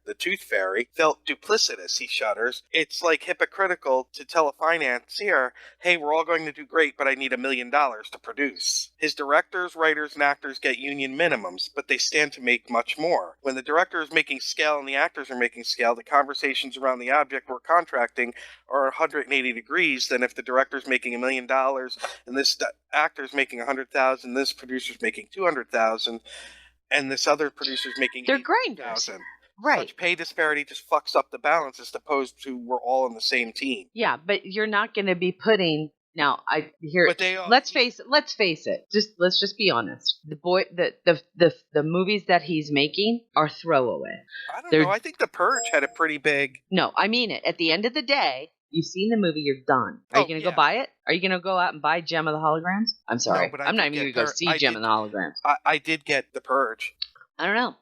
The Tooth Fairy felt duplicitous, he shudders. It's like hypocritical to tell a financier, hey, we're all going to do great, but I need $1 million to produce. His directors, writers, and actors get union minimums, but they stand to make much more. When the director is making scale and the actors are making scale, the conversations around the object we're contracting are 180 degrees than if the director's making $1 million and this actor's making $100,000, this producer's making $200,000, and this other producer's making $8,000. Right. Such pay disparity just fucks up the balance as opposed to we're all on the same team. Yeah, but you're not going to be putting let's face it. Let's just be honest. The movies that he's making are throwaway. I don't know. I think The Purge had a pretty big. No, I mean it. At the end of the day, you've seen the movie. You're done. Are you going to go buy it? Are you going to go out and buy Gem of the Holograms? I'm sorry. No, but I'm not even going to go see Gem of the Holograms. I did get The Purge. I don't know.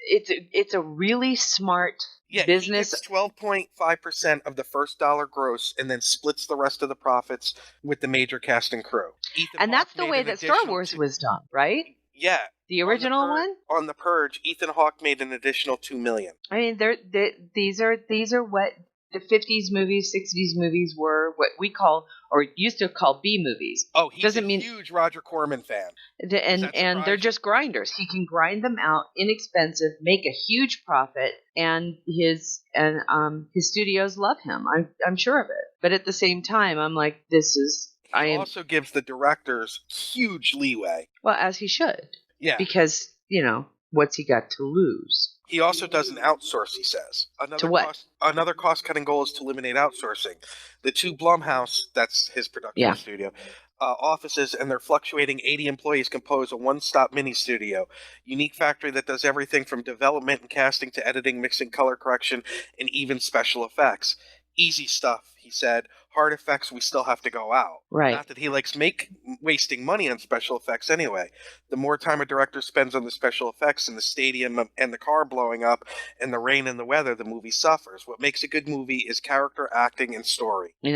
It's a really smart business. He gets 12.5% of the first dollar gross, and then splits the rest of the profits with the major cast and crew. And that's the way that Star Wars was done, right? Yeah, the original one on The Purge. Ethan Hawke made an additional $2 million. I mean, these are what the 50s movies, 60s movies were, what we call or used to call B movies. Oh, he's a huge Roger Corman fan. And they're just grinders. He can grind them out, inexpensive, make a huge profit, and his studios love him. I'm sure of it. But at the same time, I'm like, He also gives the directors huge leeway. Well, as he should. Yeah. Because, what's he got to lose? He also doesn't outsource, he says. Another cost-cutting goal is to eliminate outsourcing. The two Blumhouse, that's his production studio, offices, and their fluctuating 80 employees compose a one-stop mini studio. Unique factory that does everything from development and casting to editing, mixing, color correction, and even special effects. Easy stuff, he said. Hard effects, we still have to go out. Right. Not that he likes wasting money on special effects anyway. The more time a director spends on the special effects in the stadium and the car blowing up and the rain and the weather, the movie suffers. What makes a good movie is character, acting, and story. We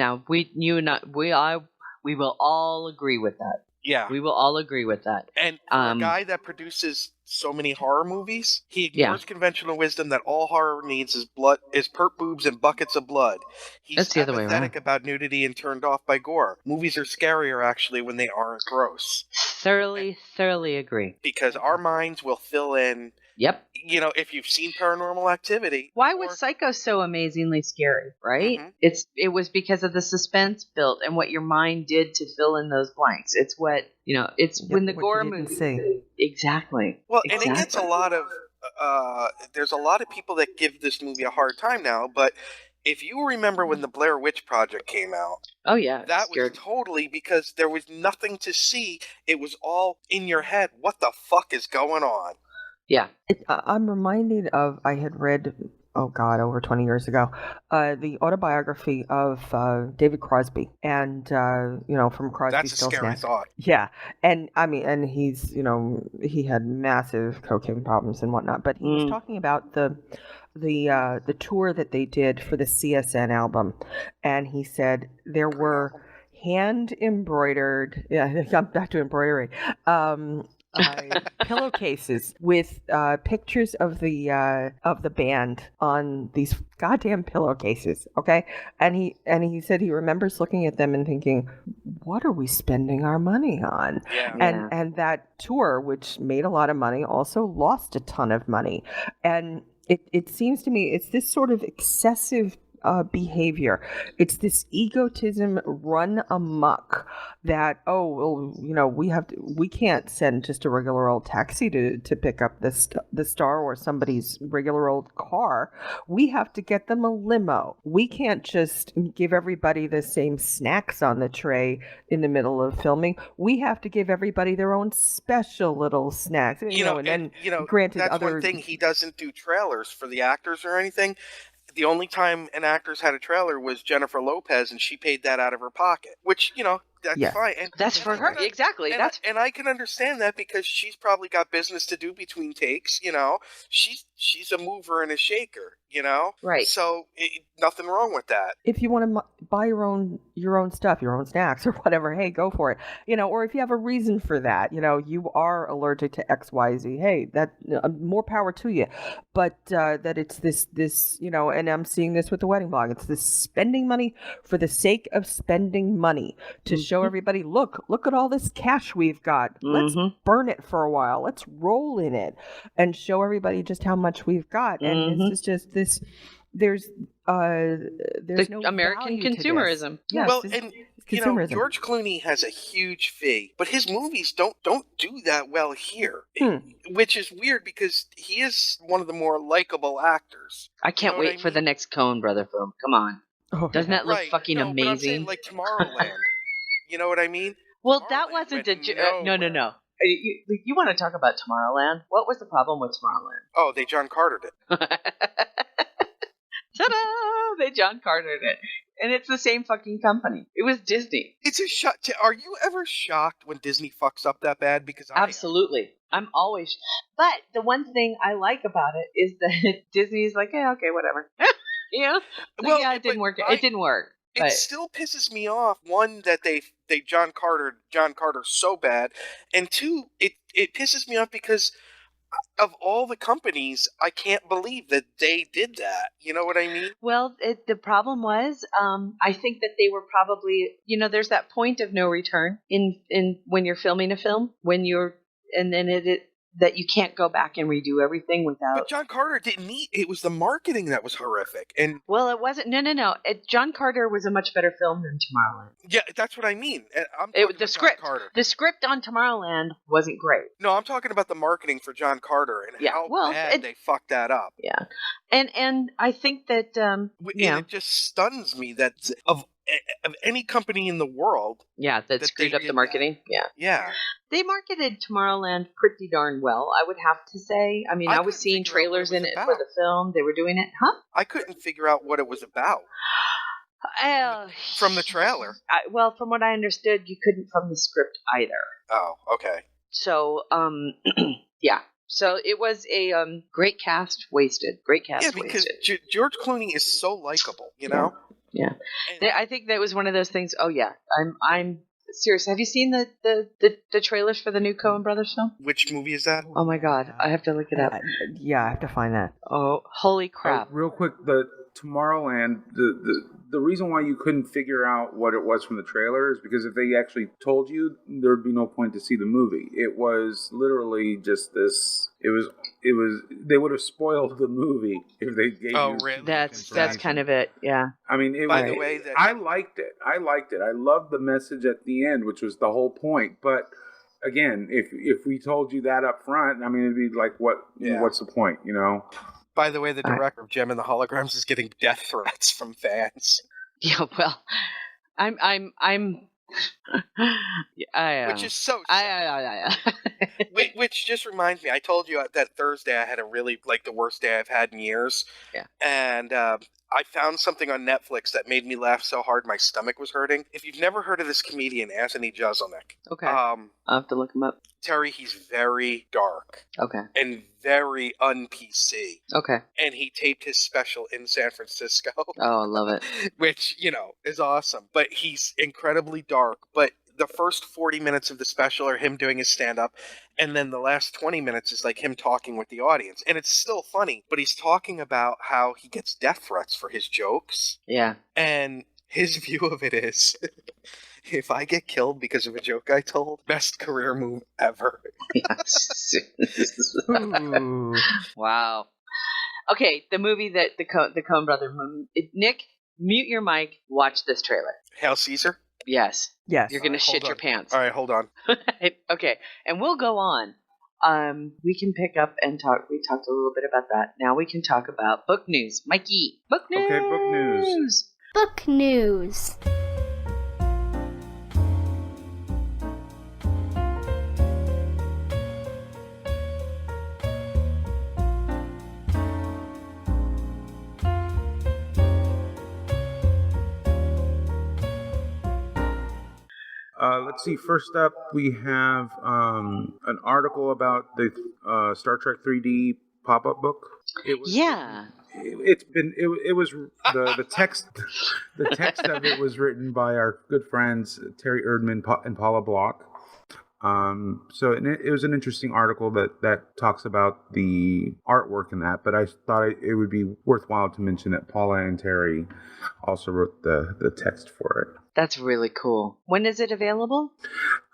will all agree with that. Yeah. We will all agree with that. And for a guy that produces so many horror movies, he ignores conventional wisdom that all horror needs is perp boobs and buckets of blood. He's That's the other way around. apathetic about nudity and turned off by gore. Movies are scarier, actually, when they aren't gross. Thoroughly agree. Because our minds will fill in... Yep. You know, if you've seen Paranormal Activity... Why was Psycho so amazingly scary, right? Mm-hmm. It was because of the suspense built and what your mind did to fill in those blanks. It's what, when the gore movie... Exactly. Well, and it gets a lot of... there's a lot of people that give this movie a hard time now, but if you remember when the Blair Witch Project came out... Oh, yeah. That was totally because there was nothing to see. It was all in your head. What the fuck is going on? Yeah. I'm reminded of, I had read, over 20 years ago, the autobiography of David Crosby. And, from Crosby, That's a scary thought. Yeah. And, and he's, he had massive cocaine problems and whatnot. But he was talking about the tour that they did for the CSN album. And he said there were hand embroidered, I'm back to embroidery, pillowcases with pictures of the band on these goddamn pillowcases. Okay, and he said he remembers looking at them and thinking, "What are we spending our money on?" Yeah. And that tour, which made a lot of money, also lost a ton of money. And it seems to me it's this sort of excessive behavior. It's this egotism run amok that, we can't send just a regular old taxi to pick up the star or somebody's regular old car. We have to get them a limo. We can't just give everybody the same snacks on the tray in the middle of filming. We have to give everybody their own special little snacks. Granted, that's one thing, he doesn't do trailers for the actors or anything. The only time an actor's had a trailer was Jennifer Lopez, and she paid that out of her pocket, which, that's fine. And that's for her. Exactly. And I can understand that because she's probably got business to do between takes, She's a mover and a shaker, Right. So nothing wrong with that. If you want to buy your own stuff, your own snacks or whatever, hey, go for it. Or if you have a reason for that, you are allergic to X, Y, Z. Hey, that more power to you. But that it's this, and I'm seeing this with the wedding blog. It's this spending money for the sake of spending money to show everybody, look at all this cash we've got. Let's burn it for a while. Let's roll in it and show everybody just how much we've got. And this is just this. There's no American consumerism. Yes, well, and consumerism. George Clooney has a huge fee, but his movies don't do that well here, which is weird because he is one of the more likable actors. I can't wait for the next Coen Brother film. Come on, doesn't that look fucking amazing? But I'm saying, like Tomorrowland. You know what I mean? Well, that wasn't no. You want to talk about Tomorrowland? What was the problem with Tomorrowland? Oh, they John Cartered it. Ta-da! They John Cartered it. And it's the same fucking company. It was Disney. It's a shock. Are you ever shocked when Disney fucks up that bad? Because absolutely. I'm always. But the one thing I like about it is that Disney's like, yeah, okay, whatever. It didn't work. It didn't work. It still pisses me off. One, that they John Carter so bad, and two, it pisses me off because of all the companies, I can't believe that they did that. You know what I mean? Well, the problem was, I think that they were probably, there's that point of no return in when you're filming a film, that you can't go back and redo everything without. But John Carter didn't need. It was the marketing that was horrific. And well, it wasn't. No. John Carter was a much better film than Tomorrowland. Yeah, that's what I mean. The script on Tomorrowland wasn't great. No, I'm talking about the marketing for John Carter and how bad they fucked that up. Yeah, and I think that it just stuns me that of of any company in the world. Yeah, that screwed they up the did marketing. Yeah. Yeah. They marketed Tomorrowland pretty darn well, I would have to say. I mean, I was seeing trailers in it for the film. They were doing it. Huh? I couldn't figure out what it was about from the trailer. Well, from what I understood, you couldn't from the script either. Oh, okay. So, yeah. So it was a great cast wasted. Great cast Yeah, because wasted. George Clooney is so likable, you know? Yeah. I think that was one of those things. Oh yeah, I'm serious. Have you seen the trailers for the new Coen Brothers film? Which movie is that? Oh my God, I have to look it up. Yeah, I have to find that. Oh, holy crap! Real quick, the Tomorrowland, the reason why you couldn't figure out what it was from the trailer is because if they actually told you, there would be no point to see the movie. It was literally just this. It was. They would have spoiled the movie if they gave you. Really? That's kind of it. Yeah. I mean, the way, I liked it. I loved the message at the end, which was the whole point. But again, if we told you that up front, I mean, it'd be like, what's the point, you know? By the way, the director of Gem and the Holograms is getting death threats from fans. Yeah, well, I'm which is so sad. Which just reminds me, I told you that Thursday I had a really, the worst day I've had in years. Yeah. And I found something on Netflix that made me laugh so hard my stomach was hurting. If you've never heard of this comedian, Anthony Jeselnik. Okay. I'll have to look him up. Terry, he's very dark. Okay. And very un-PC. Okay. And he taped his special in San Francisco. Oh, I love it. Which, is awesome. But he's incredibly dark. But the first 40 minutes of the special are him doing his stand-up, and then the last 20 minutes is like him talking with the audience. And it's still funny, but he's talking about how he gets death threats for his jokes. Yeah. And his view of it is, if I get killed because of a joke I told, best career move ever. Yes. Wow. Okay, the movie that the Coen Brothers movie. Nick, mute your mic. Watch this trailer. Hail Caesar? Yes. Yes. You're going to shit your pants. All right, hold on. Okay, and we'll go on. We can pick up and talk. We talked a little bit about that. Now we can talk about book news. Mikey, book news. Okay, book news. Book news. Let's see. First up, we have an article about the Star Trek 3D pop-up book. It was the text. The text of it was written by our good friends Terry Erdman and Paula Block. So it was an interesting article that talks about the artwork in that, but I thought it would be worthwhile to mention that Paula and Terry also wrote the text for it. That's really cool. When is it available?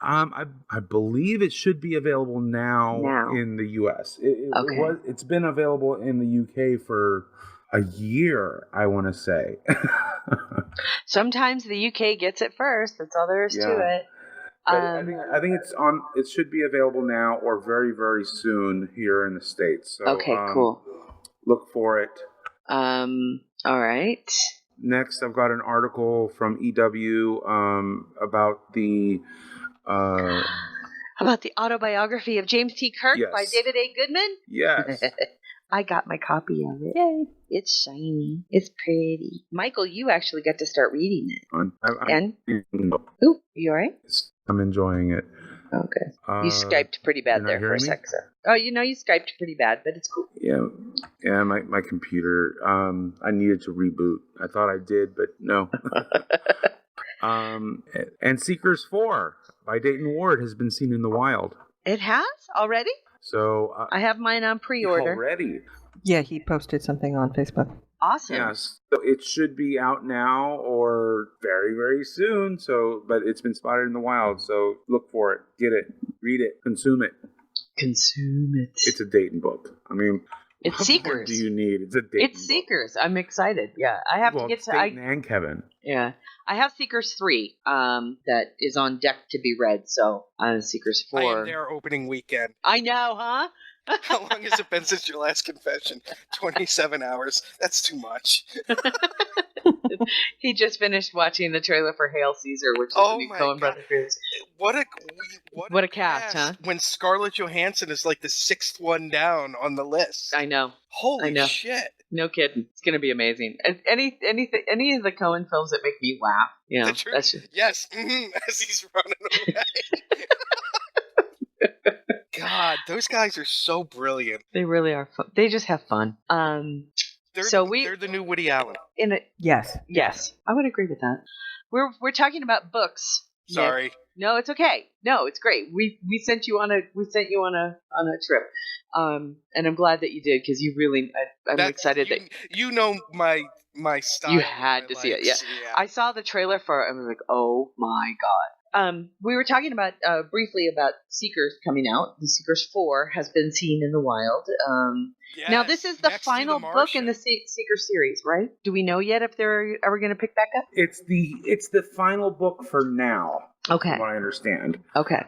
I believe it should be available now. In the U.S. It's been available in the UK for a year, I want to say. Sometimes the UK gets it first. That's all there is to it. I think it's on. It should be available now or very, very soon here in the States. So, okay, cool. Look for it. All right. Next, I've got an article from EW about the autobiography of James T. Kirk by David A. Goodman. Yes. I got my copy of it. Yay. It's shiny. It's pretty. Michael, you actually got to start reading it. Ooh, you all right? I'm enjoying it. Okay. You Skyped pretty bad there for a sec, sir. Oh, you Skyped pretty bad, but it's cool. Yeah. My computer. I needed to reboot. I thought I did, but no. And Seekers 4 by Dayton Ward has been seen in the wild. It has already. So I have mine on pre-order already. Yeah, he posted something on Facebook. Awesome. Yes, so it should be out now or very, very soon. But it's been spotted in the wild, so look for it, get it, read it, consume it. Consume it. It's a Dayton book. I mean, it's what Seekers. More do you need? It's a Dayton. It's Seekers. I'm excited. Yeah, I have to get to Dayton and Kevin. Yeah, I have Seekers 3. That is on deck to be read. So Seekers 4. I am there opening weekend. I know, huh? How long has it been since your last confession? 27 hours. That's too much. He just finished watching the trailer for Hail Caesar, which is the new Coen Brothers series. What a cast, huh? When Scarlett Johansson is like the 6th one down on the list. I know. Holy shit. No kidding. It's going to be amazing. And any of the Coen films that make me laugh. You know, that's just... Yes. As he's running away. God, those guys are so brilliant. They really are fun. They just have fun. They're the new Woody Allen. Yes. I would agree with that. We're talking about books. Sorry. Nick. No, it's okay. No, it's great. We sent you on a trip, and I'm glad that you did because you really. I'm excited that you know my style. You had to see it. Yeah. I saw the trailer for it and I was like, oh my god. We were talking about briefly about Seekers coming out. The Seekers 4 has been seen in the wild. Now this is the final book in the Seeker series, right? Do we know yet if they're ever going to pick back up? It's the final book for now. Okay. From what I understand. Okay.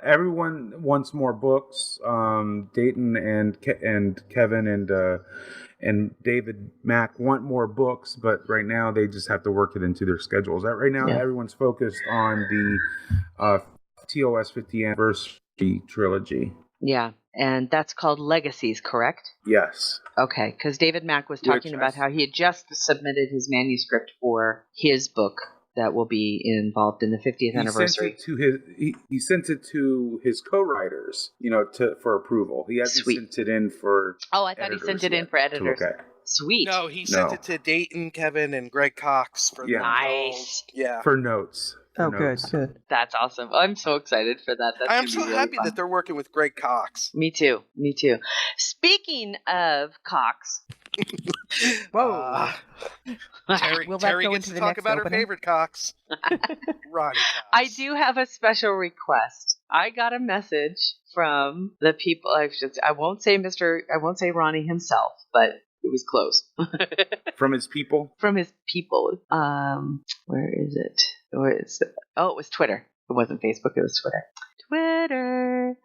Everyone wants more books. Dayton and Kevin and David Mack want more books, but right now they just have to work it into their schedules. Right now, everyone's focused on the TOS 50th anniversary trilogy. Yeah, and that's called Legacies, correct? Yes. Okay, because David Mack was talking about how he had just submitted his manuscript for his book that will be involved in the 50th anniversary. He sent it to his co-writers, for approval. He hasn't sent it in for. Oh, I thought he sent it in for editors. Okay. Sweet. No, he sent it to Dayton, Kevin, and Greg Cox for nice. For notes. Good. That's awesome. I'm so excited for that. I'm so happy that they're working with Greg Cox. Me too. Speaking of Cox. Whoa. Terry gets to talk about her favorite Cox. Ronnie Cox. I do have a special request. I got a message from the people. I won't say Ronnie himself, but it was close. From his people? From his people. Where is it? It was Twitter. It wasn't Facebook, it was Twitter. Twitter.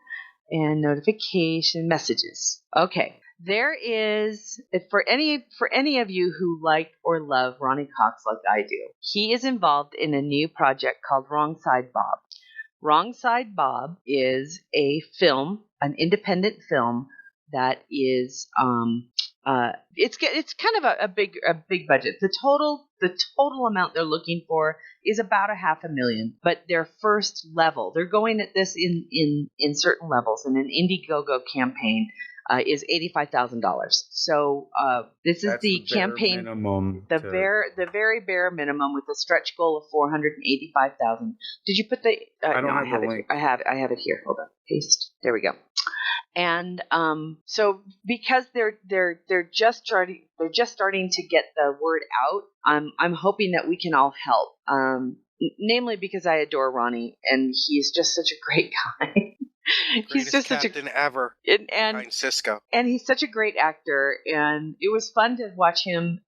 And notification messages. Okay. There is, for any of you who like or love Ronnie Cox like I do, he is involved in a new project called Wrong Side Bob. Wrong Side Bob is a film, an independent film that is it's kind of a big budget. The total amount they're looking for is about $500,000, but their first level, they're going at this in certain levels, and an Indiegogo campaign is $85,000. So this is the campaign minimum. The very bare minimum with a stretch goal of $485,000. Did you put the? I don't have the link. I have it here. Hold on. Paste. There we go. And so because they're just starting to get the word out, I'm hoping that we can all help. Namely because I adore Ronnie and he's just such a great guy. He's just such captain ever behind Cisco, and he's such a great actor. And it was fun to watch him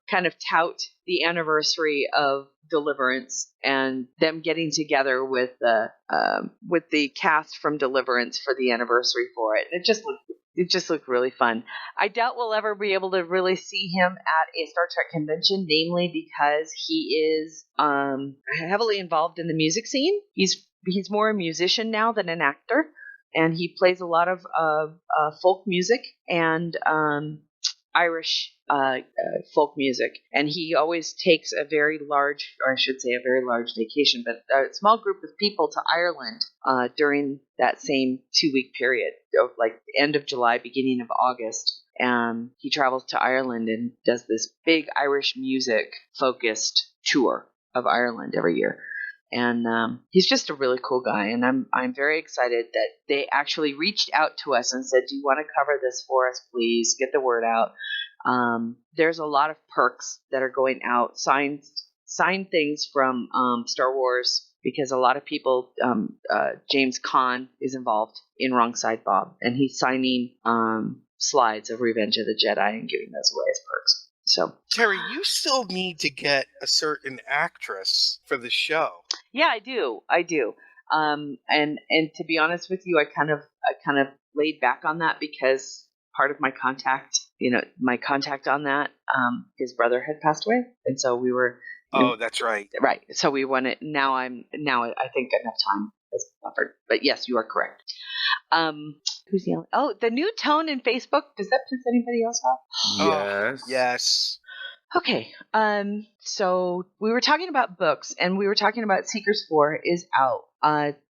kind of tout the anniversary of Deliverance and them getting together with the cast from Deliverance for the anniversary for it. It just looked really fun. I doubt we'll ever be able to really see him at a Star Trek convention, namely because he is heavily involved in the music scene. He's more a musician now than an actor, and he plays a lot of folk music and Irish folk music. And he always takes a very large vacation, but a small group of people to Ireland during that same 2-week period of like end of July, beginning of August. And he travels to Ireland and does this big Irish music focused tour of Ireland every year. And he's just a really cool guy, and I'm very excited that they actually reached out to us and said, "Do you want to cover this for us, please? Get the word out." There's a lot of perks that are going out, signed things from Star Wars, because a lot of people, James Caan is involved in Wrong Side Bob, and he's signing slides of Revenge of the Jedi and giving those away as perks. So Terry, you still need to get a certain actress for the show. Yeah, I do. And to be honest with you, I kind of laid back on that because part of my contact, my contact on that, his brother had passed away, and so we were. Oh, that's right. Right. So we wanted. Now I think enough time has buffered. But yes, you are correct. Who's yelling? Oh, the new tone in Facebook. Does that piss anybody else off? Yes. Yes. Okay. So we were talking about books, and we were talking about Seekers 4 is out.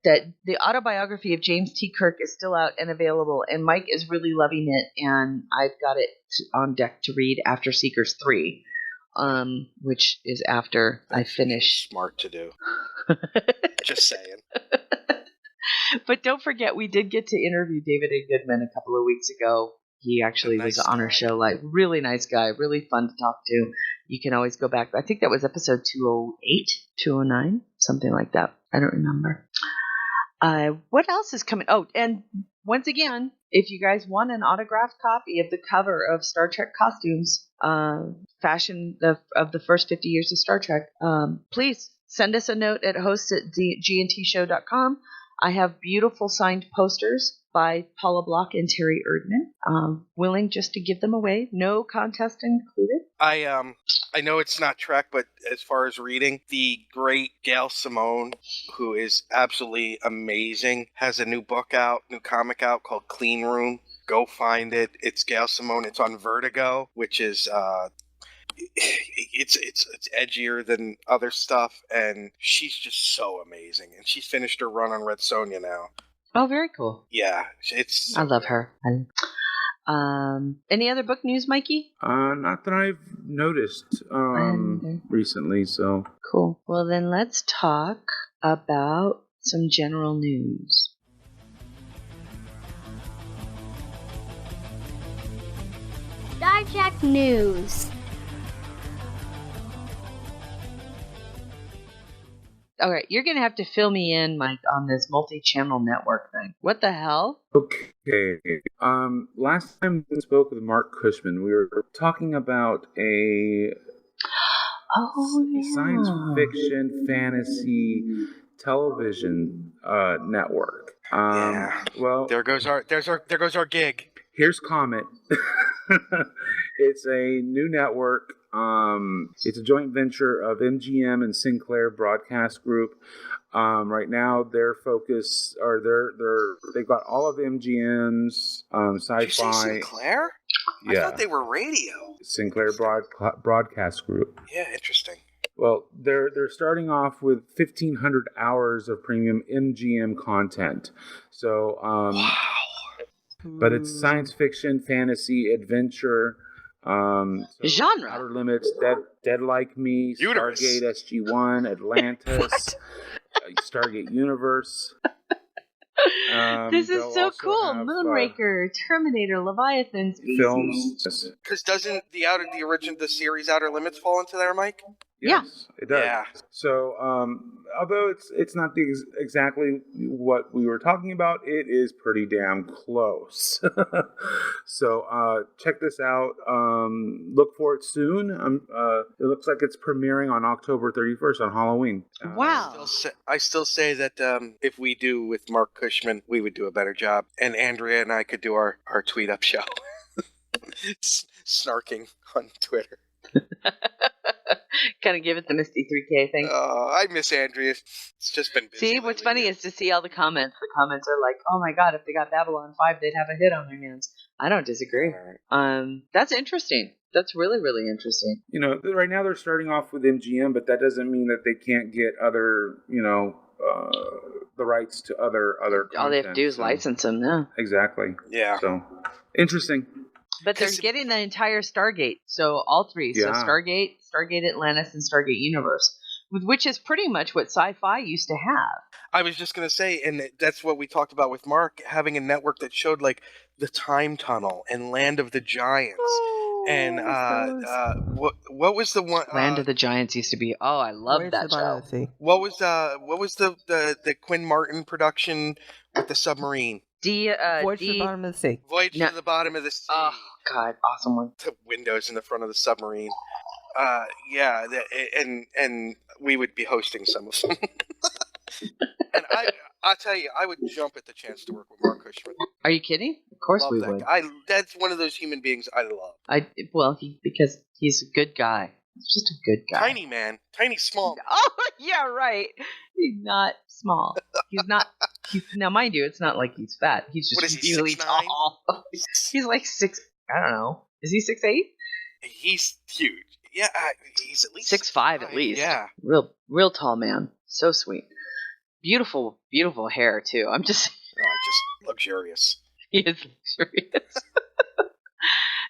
That the autobiography of James T. Kirk is still out and available, and Mike is really loving it, and I've got it on deck to read after Seekers 3, which is after I finish. Smart to do. Just saying. But don't forget, we did get to interview David A. Goodman a couple of weeks ago. He actually was on our show, really nice guy, really fun to talk to. You can always go back. I think that was episode 208, 209, something like that. I don't remember. What else is coming? Oh, and once again, if you guys want an autographed copy of the cover of Star Trek costumes, fashion of the first 50 years of Star Trek, please send us a note at hosts@gntshow.com. I have beautiful signed posters by Paula Block and Terry Erdman. Willing just to give them away. No contest included. I know it's not Trek, but as far as reading, the great Gail Simone, who is absolutely amazing, has a new comic out called Clean Room. Go find it. It's Gail Simone. It's on Vertigo, which is it's edgier than other stuff, and she's just so amazing. And she's finished her run on Red Sonja now. Oh, very cool. Yeah, I love her. Any other book news, Mikey? Not that I've noticed recently. So cool. Well, then let's talk about some general news. Star Trek news. All right, you're going to have to fill me in, Mike, on this multi-channel network thing. What the hell? Okay. Last time we spoke with Mark Cushman, we were talking about a science fiction fantasy television network. Well, there goes our gig. Here's Comet. It's a new network. It's a joint venture of MGM and Sinclair Broadcast Group. Right now, their focus, they've got all of MGM's sci-fi. Did you say Sinclair? Yeah. I thought they were radio. Sinclair Broadcast Group. Yeah, interesting. Well, they're starting off with 1,500 hours of premium MGM content. So, wow. But it's science fiction, fantasy, adventure. Genre. Outer Limits, Dead Like Me, Universe. Stargate SG-1, Atlantis, Stargate Universe. This is so cool. Moonraker, Terminator, Leviathan, Species. Films. Because doesn't the series Outer Limits fall into there, Mike? Yes, it does. Yeah. So, although it's not exactly what we were talking about, it is pretty damn close. So, check this out. Look for it soon. It looks like it's premiering on October 31st on Halloween. Wow. I still say that if we do with Mark Cushman, we would do a better job, and Andrea and I could do our tweet up show, snarking on Twitter. Kind of give it the Misty 3K thing. I miss Andrea. It's just been busy. See, what's funny is to see all the comments. The comments are like, oh my god, if they got Babylon 5, they'd have a hit on their hands. I don't disagree. That's interesting. That's really, really interesting. You know, right now they're starting off with MGM, but that doesn't mean that they can't get other, the rights to other content. All they have to do is license them, yeah. Exactly. Yeah. So, interesting. But they're getting the entire Stargate, so all three. Yeah. So Stargate Atlantis, and Stargate Universe, which is pretty much what sci-fi used to have. I was just going to say, and that's what we talked about with Mark, having a network that showed, like, the Time Tunnel and Land of the Giants. And what was the one? Land of the Giants used to be. Oh, I love that show. What was the Quinn Martin production with the submarine? Voyage to the Bottom of the Sea. Voyage to the Bottom of the Sea. Oh God, awesome one. The windows in the front of the submarine. And we would be hosting some of them. And I'll tell you, I would jump at the chance to work with Mark Cushman. Are you kidding? Of course Love we that would. guy. That's one of those human beings I love. Because he's a good guy. He's just a good guy. Tiny man. Tiny small. Oh, yeah, right. He's not small. Now, mind you, it's not like he's fat. He's just What is he, really 6'9"? tall. He's like 6. I don't know. Is he 6'8"? He's huge. Yeah, he's at least 6'5" at least. Yeah. Real tall man. So sweet. Beautiful, beautiful hair too. I'm just just luxurious. He is luxurious.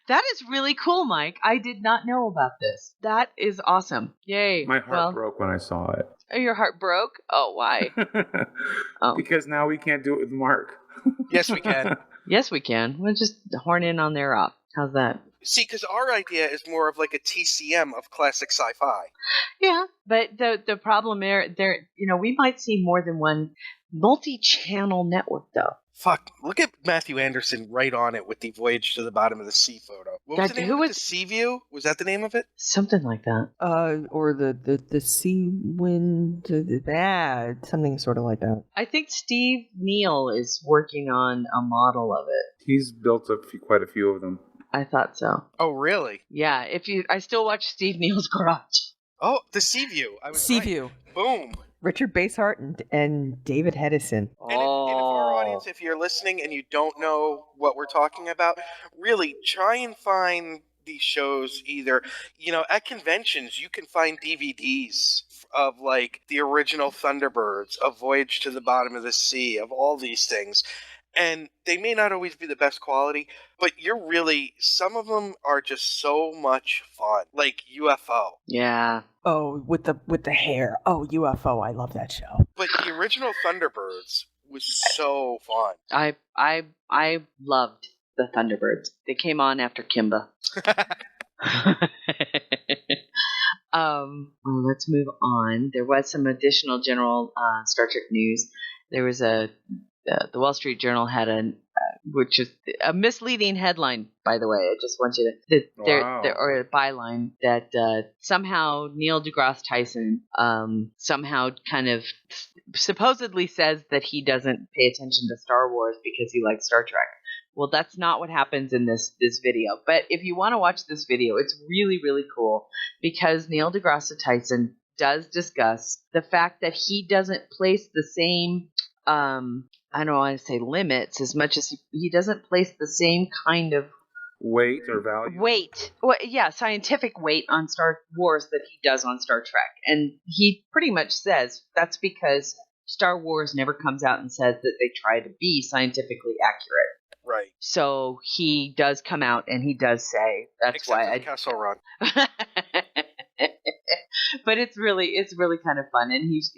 That is really cool, Mike. I did not know about this. That is awesome. Yay. My heart broke when I saw it. Oh, your heart broke? Oh, why? Because now we can't do it with Mark. Yes, we can. Yes, we can. We'll just horn in on their off. How's that? See, because our idea is more of like a TCM of classic sci-fi. Yeah, but the problem there, we might see more than one multi-channel network, though. Fuck, look at Matthew Anderson right on it with the Voyage to the Bottom of the Sea photo. What was the name of it? The Sea View? Was that the name of it? Something like that. Or the sea wind, something sort of like that. I think Steve Neal is working on a model of it. He's built quite a few of them. I thought so. Oh, really? Yeah, I still watch Steve Neal's Garage. Oh, the Sea View. Sea View. Boom. Richard Basehart and David Hedison. And if our audience, if you're listening and you don't know what we're talking about, really try and find these shows either, at conventions, you can find DVDs of like the original Thunderbirds, of Voyage to the Bottom of the Sea, of all these things. And they may not always be the best quality, but some of them are just so much fun. Like UFO. Yeah. Oh, with the hair. Oh, UFO. I love that show. But the original Thunderbirds was so fun. I loved the Thunderbirds. They came on after Kimba. Let's move on. There was some additional general Star Trek news. There was the Wall Street Journal had which is a misleading headline, by the way. I just want you to, or a byline that somehow Neil deGrasse Tyson somehow kind of supposedly says that he doesn't pay attention to Star Wars because he likes Star Trek. Well, that's not what happens in this video. But if you want to watch this video, it's really, really cool because Neil deGrasse Tyson does discuss the fact that he doesn't place the same I don't want to say limits as much as he doesn't place the same kind of weight or value. Scientific weight on Star Wars that he does on Star Trek. And he pretty much says that's because Star Wars never comes out and says that they try to be scientifically accurate. Right. So he does come out and he does say that's Except why for the Kessel Run. But it's really kind of fun, and he's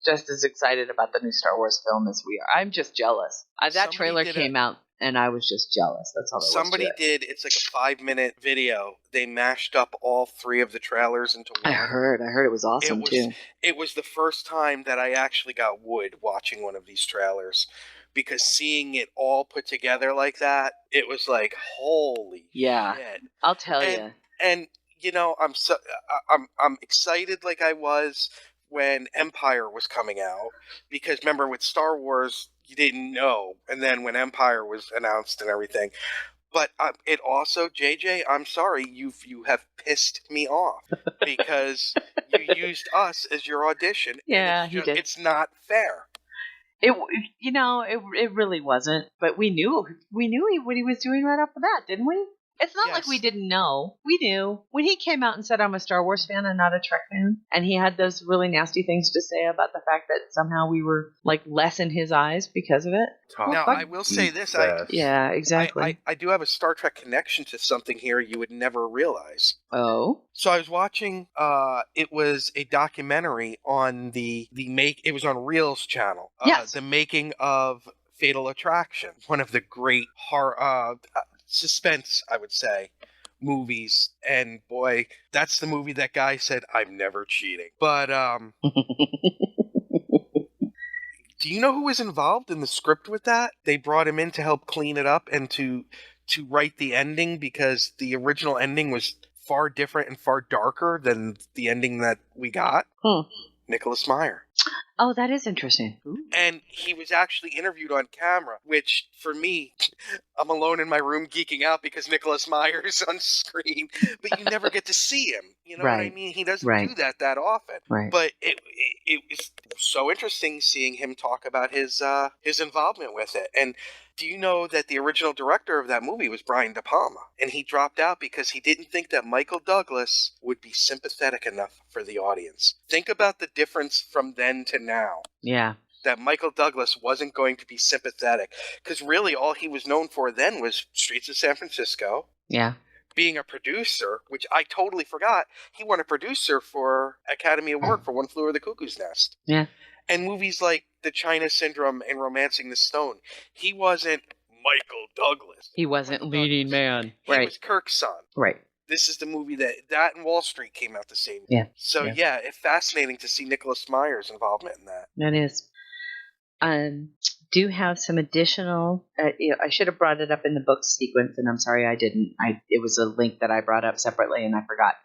just as excited about the new Star Wars film as we are. I'm just jealous. That trailer came out, and I was just jealous. That's all there was to it. Somebody did. It's like a 5-minute video. They mashed up all 3 of the trailers into one. I heard it was awesome too. It was the first time that I actually got wood watching one of these trailers. Because seeing it all put together like that, it was like, holy shit. I'll tell you. And I'm excited like I was when Empire was coming out, because remember with Star Wars you didn't know, and then when Empire was announced and everything. But it also, JJ, I'm sorry, you have pissed me off because you used us as your audition. Yeah, he did. It's not fair. It really wasn't, but we knew what he was doing right off the bat, didn't we? It's not like we didn't know. We knew. When he came out and said, I'm a Star Wars fan and not a Trek fan, and he had those really nasty things to say about the fact that somehow we were like less in his eyes because of it. Now, I will say this. Yeah, exactly. I do have a Star Trek connection to something here you would never realize. Oh? So I was watching, it was a documentary on it was on Reel's channel. Yes. The making of Fatal Attraction, one of the great horror, suspense, I would say, movies. And boy, that's the movie that guy said, I'm never cheating. But, do you know who was involved in the script with that? They brought him in to help clean it up and to write the ending, because the original ending was far different and far darker than the ending that we got. Nicholas Meyer. Oh, that is interesting. And he was actually interviewed on camera, which, for me, I'm alone in my room geeking out because Nicholas Meyer's on screen, but you never get to see him. You know what I mean? He doesn't do that often. Right. But it was so interesting seeing him talk about his involvement with it. And do you know that the original director of that movie was Brian De Palma? And he dropped out because he didn't think that Michael Douglas would be sympathetic enough for the audience. Think about the difference from then to now. Yeah. That Michael Douglas wasn't going to be sympathetic. Because really all he was known for then was Streets of San Francisco. Yeah. Being a producer, which I totally forgot. He won a producer for Academy Award for One Flew Over the Cuckoo's Nest. Yeah. And movies like The China Syndrome and Romancing the Stone. He wasn't Michael Douglas. He wasn't leading man. He was Kirk's son. Right. This is the movie that and Wall Street came out the same year. Yeah. So yeah, it's fascinating to see Nicholas Meyer's involvement in that. That is. Do have some additional. I should have brought it up in the book sequence, and I'm sorry I didn't. It was a link that I brought up separately, and I forgot.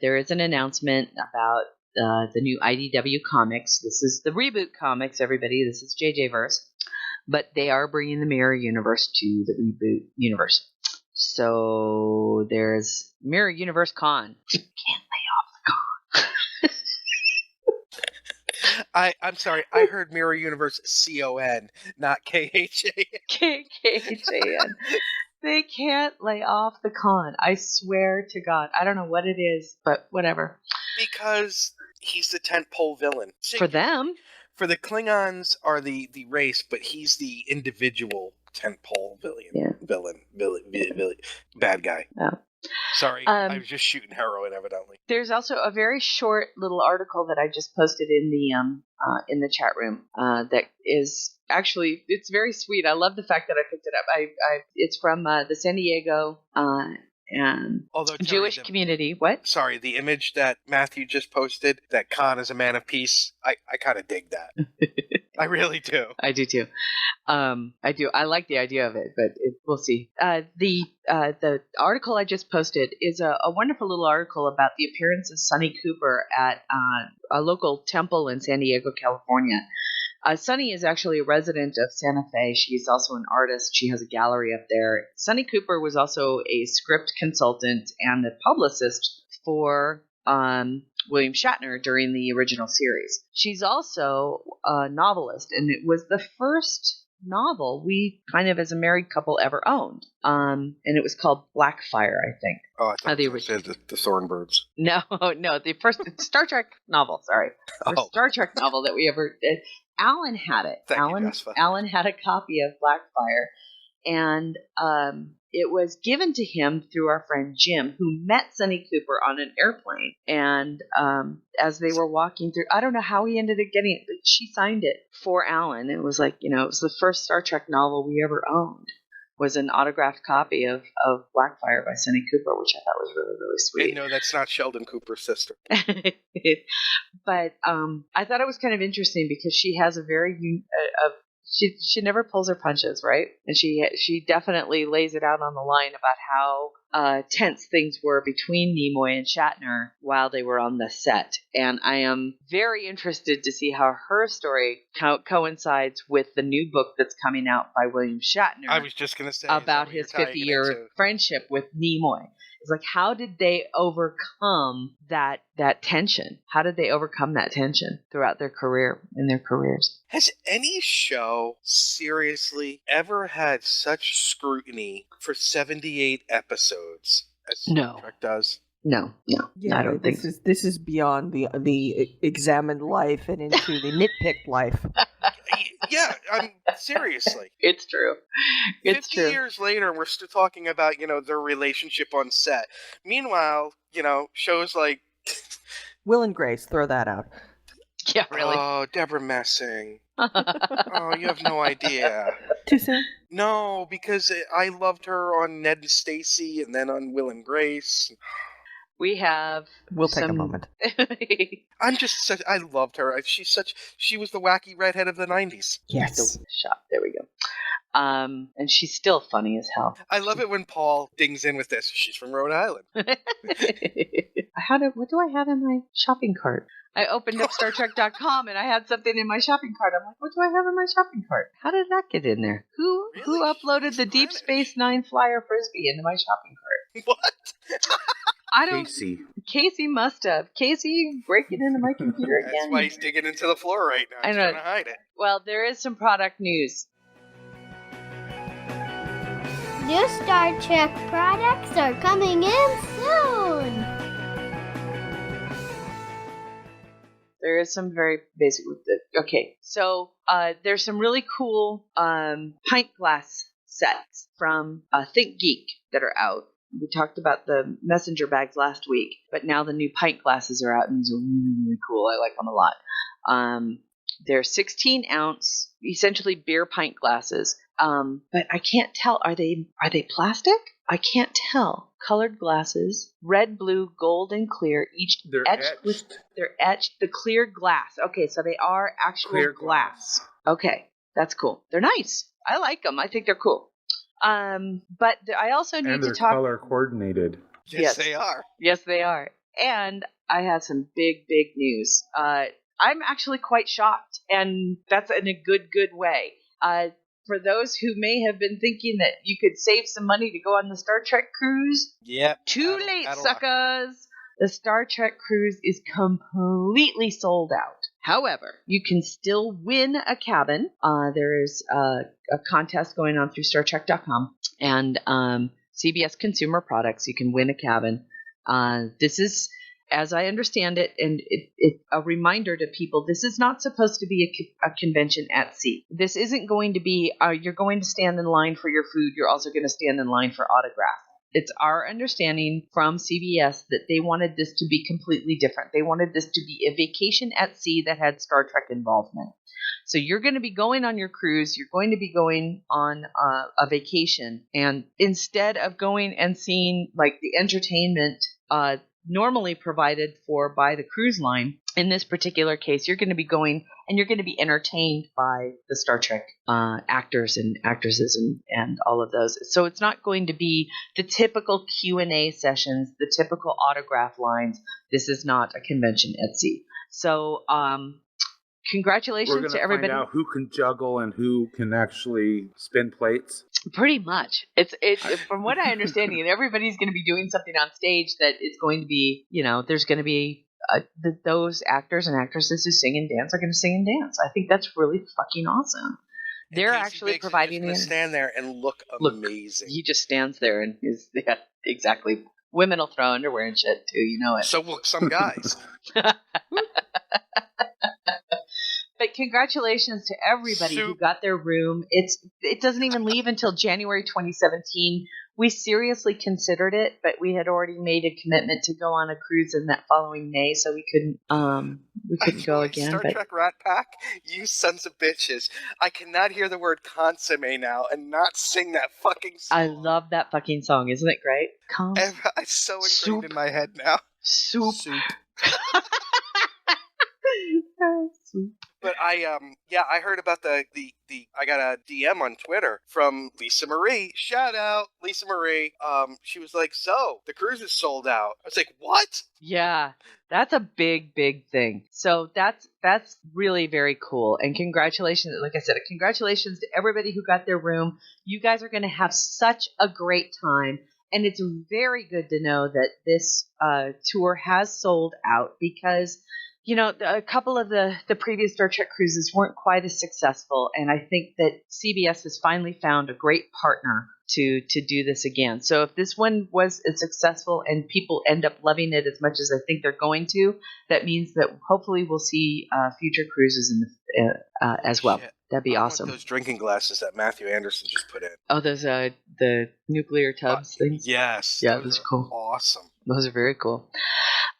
There is an announcement about the new IDW comics. This is the reboot comics, everybody. This is JJ Verse, but they are bringing the Mirror Universe to the reboot universe. So there's Mirror Universe Con. Can't lay off the con. I'm sorry. I heard Mirror Universe CON, not KHAN. KHAN. They can't lay off the con. I swear to God. I don't know what it is, but whatever. Because he's the tentpole villain. For them. For the Klingons are the race, but he's the individual tentpole villain, bad guy. Oh. Sorry, I was just shooting heroin, evidently. There's also a very short little article that I just posted in the chat room that is actually, it's very sweet. I love the fact that I picked it up. It's from the San Diego Jewish community. What? Sorry, the image that Matthew just posted, that Khan is a man of peace, I kind of dig that. I really do. I do too. I do. I like the idea of it, but we'll see. The article I just posted is a wonderful little article about the appearance of Sonny Cooper at a local temple in San Diego, California. Sonny is actually a resident of Santa Fe. She's also an artist. She has a gallery up there. Sonny Cooper was also a script consultant and the publicist for William Shatner during the original series. She's also a novelist, and it was the first novel we kind of as a married couple ever owned. And it was called Blackfire, I think. Oh, I thought you said the Thornbirds. No, the first Star Trek novel, sorry. The Star Trek novel that we ever did. Alan had it. Alan had a copy of Blackfire, and it was given to him through our friend Jim, who met Sonny Cooper on an airplane. And as they were walking through, I don't know how he ended up getting it, but she signed it for Alan. It was like, it was the first Star Trek novel we ever owned, was an autographed copy of Blackfire by Sonny Cooper, which I thought was really, really sweet. No, that's not Sheldon Cooper's sister. But I thought it was kind of interesting because she has a very she never pulls her punches, right? And she definitely lays it out on the line about how tense things were between Nimoy and Shatner while they were on the set. And I am very interested to see how her story coincides with the new book that's coming out by William Shatner. I was just going to say about his 50-year friendship with Nimoy. It's like, how did they overcome that tension? How did they overcome that tension throughout their careers? Has any show seriously ever had such scrutiny for 78 episodes as Star Trek does? No. Yeah, I don't think this is beyond the examined life and into the nitpicked life. Yeah, seriously. It's true. It's 50 true. years later, we're still talking about, their relationship on set. Meanwhile, shows like Will and Grace, throw that out. Yeah, really. Oh, Deborah Messing. Oh, you have no idea. Too soon? No, because I loved her on Ned and Stacy and then on Will and Grace. We'll take a moment. I loved her. She was the wacky redhead of the 90s. Yes. Shop. There we go. And she's still funny as hell. I love it when Paul dings in with this. She's from Rhode Island. What do I have in my shopping cart? I opened up StarTrek.com and I had something in my shopping cart. I'm like, what do I have in my shopping cart? How did that get in there? Who uploaded the Deep Space Nine Flyer Frisbee into my shopping cart? What? I don't. Casey must have. Casey breaking into my computer again. That's why he's digging into the floor right now. He's trying to hide it. Well, there is some product news. New Star Trek products are coming in soon. There is some very basic with it. Okay, so there's some really cool pint glass sets from Think Geek that are out. We talked about the messenger bags last week, but now the new pint glasses are out, and these are really, really cool. I like them a lot. They're 16-ounce, essentially beer pint glasses. But I can't tell. Are they plastic? I can't tell. Colored glasses, red, blue, gold, and clear. They're etched. The clear glass. Okay, so they are actual clear glass. Okay, that's cool. They're nice. I like them. I think they're cool. But I also need to talk. And they're color coordinated. Yes, they are. Yes, they are. And I have some big, big news. I'm actually quite shocked, and that's in a good way. For those who may have been thinking that you could save some money to go on the Star Trek cruise, too late, suckers. The Star Trek cruise is completely sold out. However, you can still win a cabin. There's a contest going on through StarTrek.com and CBS Consumer Products. You can win a cabin. This is, as I understand it, and it's a reminder to people, this is not supposed to be a convention at sea. This isn't going to be, you're going to stand in line for your food. You're also going to stand in line for autographs. It's our understanding from CBS that they wanted this to be completely different. They wanted this to be a vacation at sea that had Star Trek involvement. So you're going to be going on your cruise. You're going to be going on a vacation. And instead of going and seeing like the entertainment normally provided for by the cruise line, in this particular case, you're going to be going and you're going to be entertained by the Star Trek actors and actresses and all of those. So it's not going to be the typical Q&A sessions, the typical autograph lines. This is not a convention at sea. So congratulations to everybody. We're going to find out who can juggle and who can actually spin plates. Pretty much. It's from what I understand, and everybody's going to be doing something on stage that is going to be, there's going to be those actors and actresses who sing and dance are going to sing and dance. I think that's really fucking awesome. They're actually providing to stand there and look amazing. He just stands there and is exactly. Women will throw underwear and shit too. You know it. So will some guys. But congratulations to everybody who got their room. It doesn't even leave until January 2017. We seriously considered it, but we had already made a commitment to go on a cruise in that following May, so we couldn't go again. Star Trek Rat Pack, you sons of bitches! I cannot hear the word consomme now and not sing that fucking song. I love that fucking song, isn't it great? It's so ingrained in my head now. Soup. But I heard about I got a DM on Twitter from Lisa Marie. Shout out, Lisa Marie. She was like, so the cruise is sold out. I was like, what? Yeah, that's a big, big thing. So that's really very cool. And congratulations, like I said, congratulations to everybody who got their room. You guys are going to have such a great time. And it's very good to know that this tour has sold out because a couple of the previous Star Trek cruises weren't quite as successful, and I think that CBS has finally found a great partner to do this again. So if this one was as successful and people end up loving it as much as I think they're going to, that means that hopefully we'll see future cruises as well. Shit. That'd be awesome. Those drinking glasses that Matthew Anderson just put in. Oh, those the nuclear tubs things? Yes. Yeah, those are cool. Awesome. Those are very cool.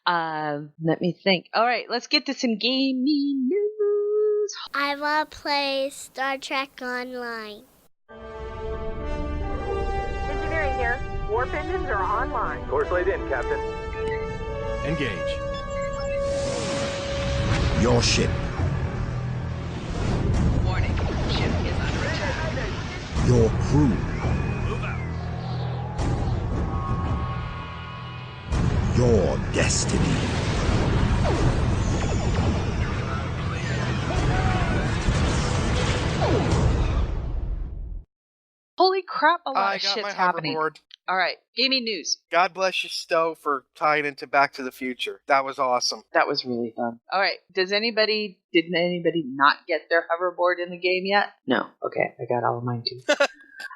Let me think. All right, let's get to some gaming news. I want to play Star Trek Online. Engineering here. Warp engines are online. Course laid in, Captain. Engage. Your ship. Warning. Ship is under attack. Your crew. Your destiny. Holy crap, a lot I of got shit's my happening. hoverboard. All right, gaming news. God bless you, Stowe, for tying into Back to the Future. That was awesome. That was really fun. All right, didn't anybody not get their hoverboard in the game yet? No. Okay, I got all of mine too.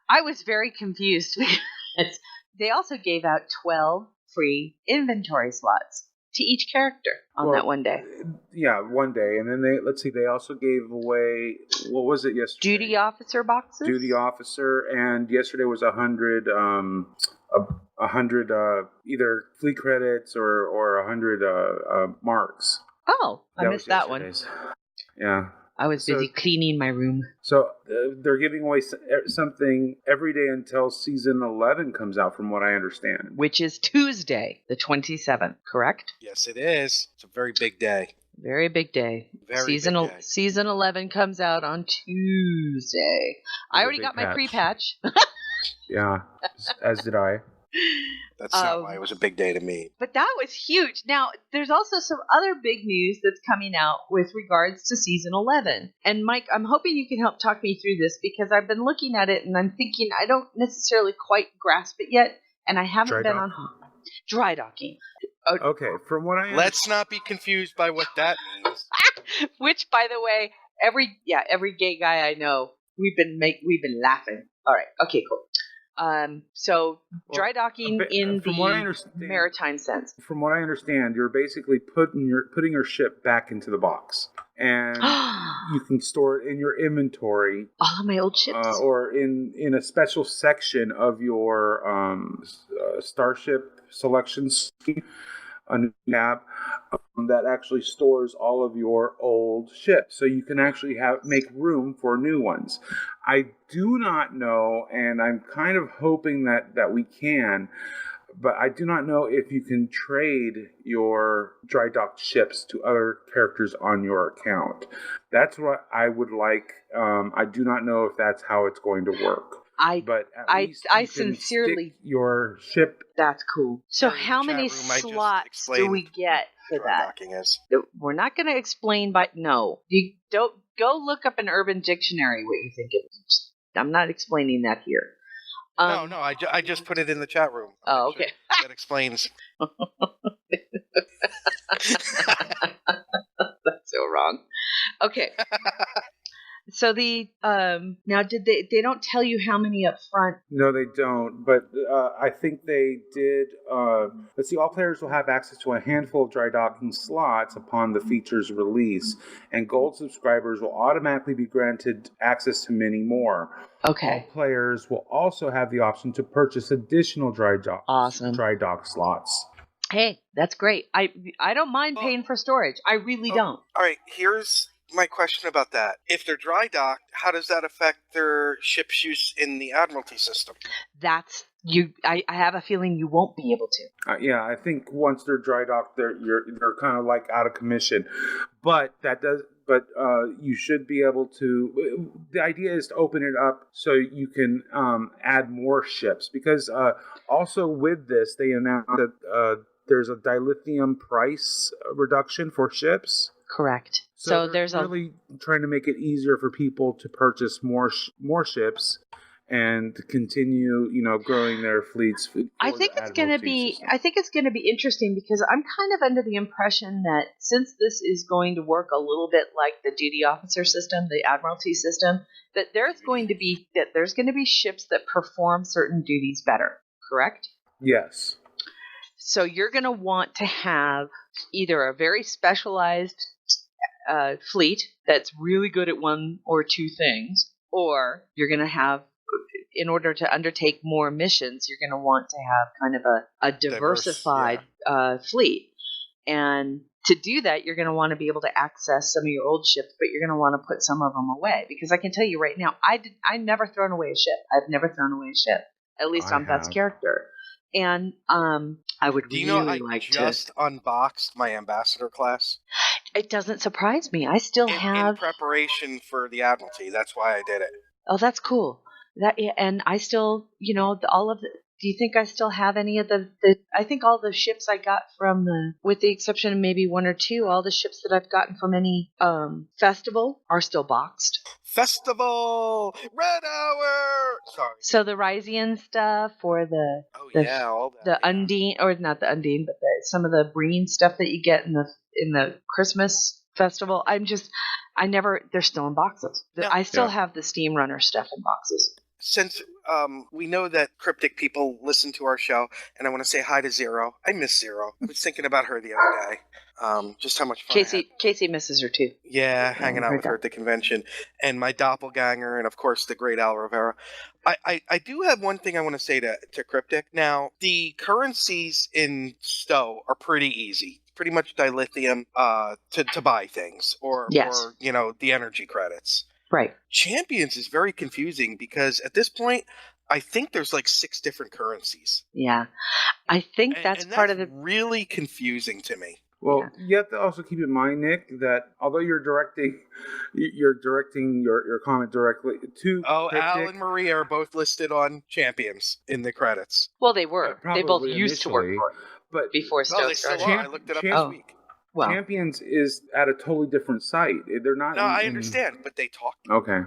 I was very confused because they also gave out 12 free inventory slots to each character on that one day. Yeah, one day. And then they also gave away, what was it yesterday? Duty officer boxes? Duty officer, and yesterday was 100, either fleet credits or 100 marks. Oh, I missed that one. Yeah. I was busy cleaning my room. So they're giving away something every day until season 11 comes out, from what I understand. Which is Tuesday, the 27th, correct? Yes, it is. It's a very big day. Very big day. Very big day. Season 11 comes out on Tuesday. I already got my pre-patch. Yeah, as did I. That's not why it was a big day to me. But that was huge. Now, there's also some other big news that's coming out with regards to season 11. And Mike, I'm hoping you can help talk me through this, because I've been looking at it and I'm thinking I don't necessarily quite grasp it yet, and I haven't been on dry docking. Okay, from what I Let's not be confused by what that means. Which, by the way, every gay guy I know, we've been laughing. All right, okay, cool. So dry docking in the maritime sense. From what I understand, you're basically putting your ship back into the box, and you can store it in your inventory. All of my old ships, or in a special section of your starship selection scheme, a new tab that actually stores all of your old ships, so you can actually make room for new ones. I do not know, and I'm kind of hoping that we can, but I do not know if you can trade your dry docked ships to other characters on your account. That's what I would like. I do not know if that's how it's going to work. I sincerely your ship. That's cool. So how many slots do we get for that? We're not going to explain, but no, you don't go look up an Urban Dictionary what you think it is. I'm not explaining that here. No, I just put it in the chat room. Oh, okay. That explains. That's so wrong. Okay. So now they don't tell you how many up front? No, they don't. But I think they did. Let's see. All players will have access to a handful of dry docking slots upon the feature's release, and gold subscribers will automatically be granted access to many more. Okay. All players will also have the option to purchase additional dry dock slots. Hey, that's great. I don't mind paying for storage. I really don't. All right, here's my question about that. If they're dry docked, how does that affect their ship's use in the Admiralty system? That's I have a feeling you won't be able to. Yeah, I think once they're dry docked, they're kind of like out of commission. But you should be able to. The idea is to open it up so you can add more ships, because also with this they announced that there's a dilithium price reduction for ships. Correct. So there's really trying to make it easier for people to purchase more ships and to continue, growing their fleets. I think it's going to be interesting, because I'm kind of under the impression that since this is going to work a little bit like the duty officer system, the Admiralty system, that there's going to be ships that perform certain duties better. Correct? Yes. So you're going to want to have either a very specialized fleet that's really good at one or two things, or you're going to have, in order to undertake more missions, you're going to want to have kind of a diversified fleet. And to do that, you're going to want to be able to access some of your old ships, but you're going to want to put some of them away. Because I can tell you right now, I've never thrown away a ship. I've never thrown away a ship, at least on Beth's character. And I would really like to. I just unboxed my ambassador class. It doesn't surprise me. I still have in preparation for the Admiralty. That's why I did it. Oh, that's cool. And I still, all of the. Do you think I still have any of the? I think all the ships I got from with the exception of maybe one or two, all the ships that I've gotten from any festival are still boxed. Festival Red Hour. Sorry. So the Rysian stuff or all that, the Undine, or not the Undine, but some of the Breen stuff that you get in the Christmas festival. They're still in boxes. I still have the Steam Runner stuff in boxes. Since we know that cryptic people listen to our show, and I want to say hi to Zero. I miss Zero. I was thinking about her the other day. Just how much fun Casey misses her too. Yeah, hanging out with her at the convention. And my doppelganger, and of course the great Al Rivera. I do have one thing I want to say to Cryptic. Now, the currencies in Stowe are pretty easy. Pretty much dilithium to buy things, or the energy credits. Right. Champions is very confusing because at this point, I think there's like 6 different currencies. Yeah, I think that's part of the really confusing to me. Well, you have to also keep in mind, Nick, that although you're directing your comment directly to Cryptic, Al and Maria are both listed on Champions in the credits. Well, they were. They both used to work for it, but before Stowe started. I looked it up this week. Well, Champions is at a totally different site. They're not. No, I understand, but they talk. Okay,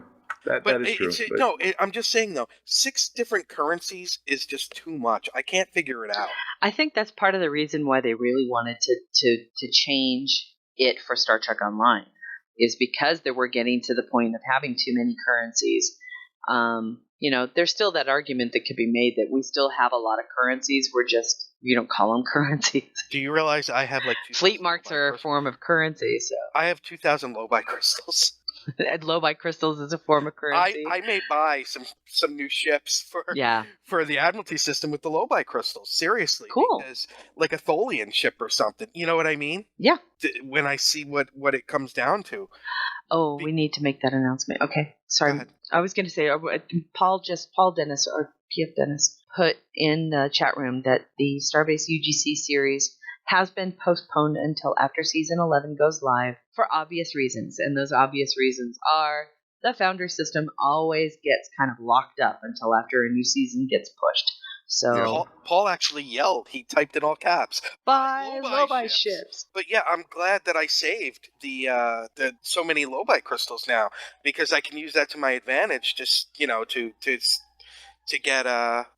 that is true. I'm just saying though, 6 different currencies is just too much. I can't figure it out. I think that's part of the reason why they really wanted to change it for Star Trek Online, is because they were getting to the point of having too many currencies. There's still that argument that could be made that we still have a lot of currencies. We don't call them currencies. Do you realize I have like fleet marks are a form of currency? So I have 2,000 Lobi crystals. And Lobi crystals is a form of currency. I may buy some new ships for the Admiralty system with the Lobi crystals. Seriously, cool. Because like a Tholian ship or something. You know what I mean? Yeah. When I see what it comes down to. Oh, we need to make that announcement. Okay, sorry. I was going to say Paul Dennis or PF Dennis put in the chat room that the Starbase UGC series has been postponed until after season 11 goes live for obvious reasons. And those obvious reasons are the Founder system always gets kind of locked up until after a new season gets pushed. So Paul actually yelled. He typed in all caps. Buy Lobi ships. But yeah, I'm glad that I saved the so many Lobi crystals now, because I can use that to my advantage. Just to get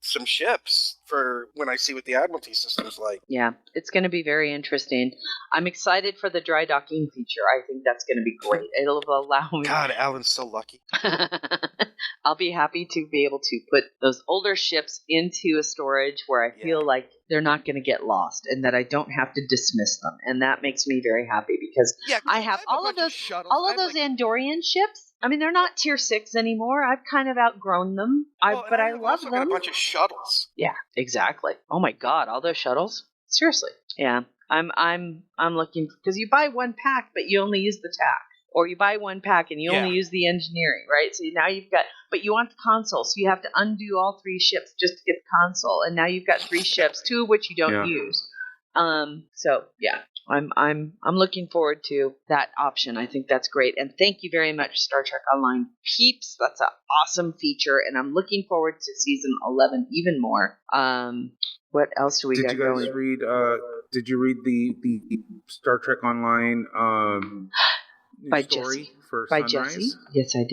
some ships for when I see what the Admiralty system's like. Yeah, it's going to be very interesting. I'm excited for the dry docking feature. I think that's going to be great. It'll allow me... God, Alan's so lucky. I'll be happy to be able to put those older ships into a storage where I feel like they're not going to get lost and that I don't have to dismiss them. And that makes me very happy because I have all of those Andorian ships. I mean, they're not tier 6 anymore. I've kind of outgrown them. But I love them. Got a bunch of shuttles. Yeah, exactly. Oh my God, all those shuttles? Seriously. Yeah. I'm looking, because you buy one pack but you only use the tack. Or you buy one pack and you only use the engineering, right? So now you've got, but you want the console, so you have to undo all 3 ships just to get the console, and now you've got 3 ships, 2 of which you don't use. So yeah, I'm looking forward to that option. I think that's great, and thank you very much, Star Trek Online peeps. That's an awesome feature, and I'm looking forward to season 11 even more. What else do we got going? Did you guys read? Did you read the Star Trek Online? By story Jesse. For by Sunrise? Jesse. Yes, I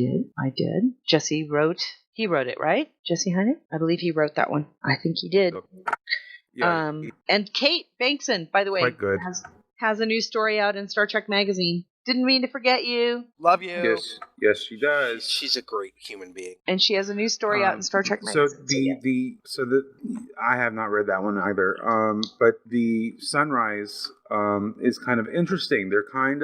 did. Jesse wrote it, right? Jesse Hynek? I believe he wrote that one. I think he did. Yeah, and Kate Bankson, by the way, quite good. has a new story out in Star Trek Magazine. Didn't mean to forget you. Love you. Yes, she does. She's a great human being. And she has a new story out in Star Trek Magazine. I have not read that one either. But the Sunrise is kind of interesting. They're kind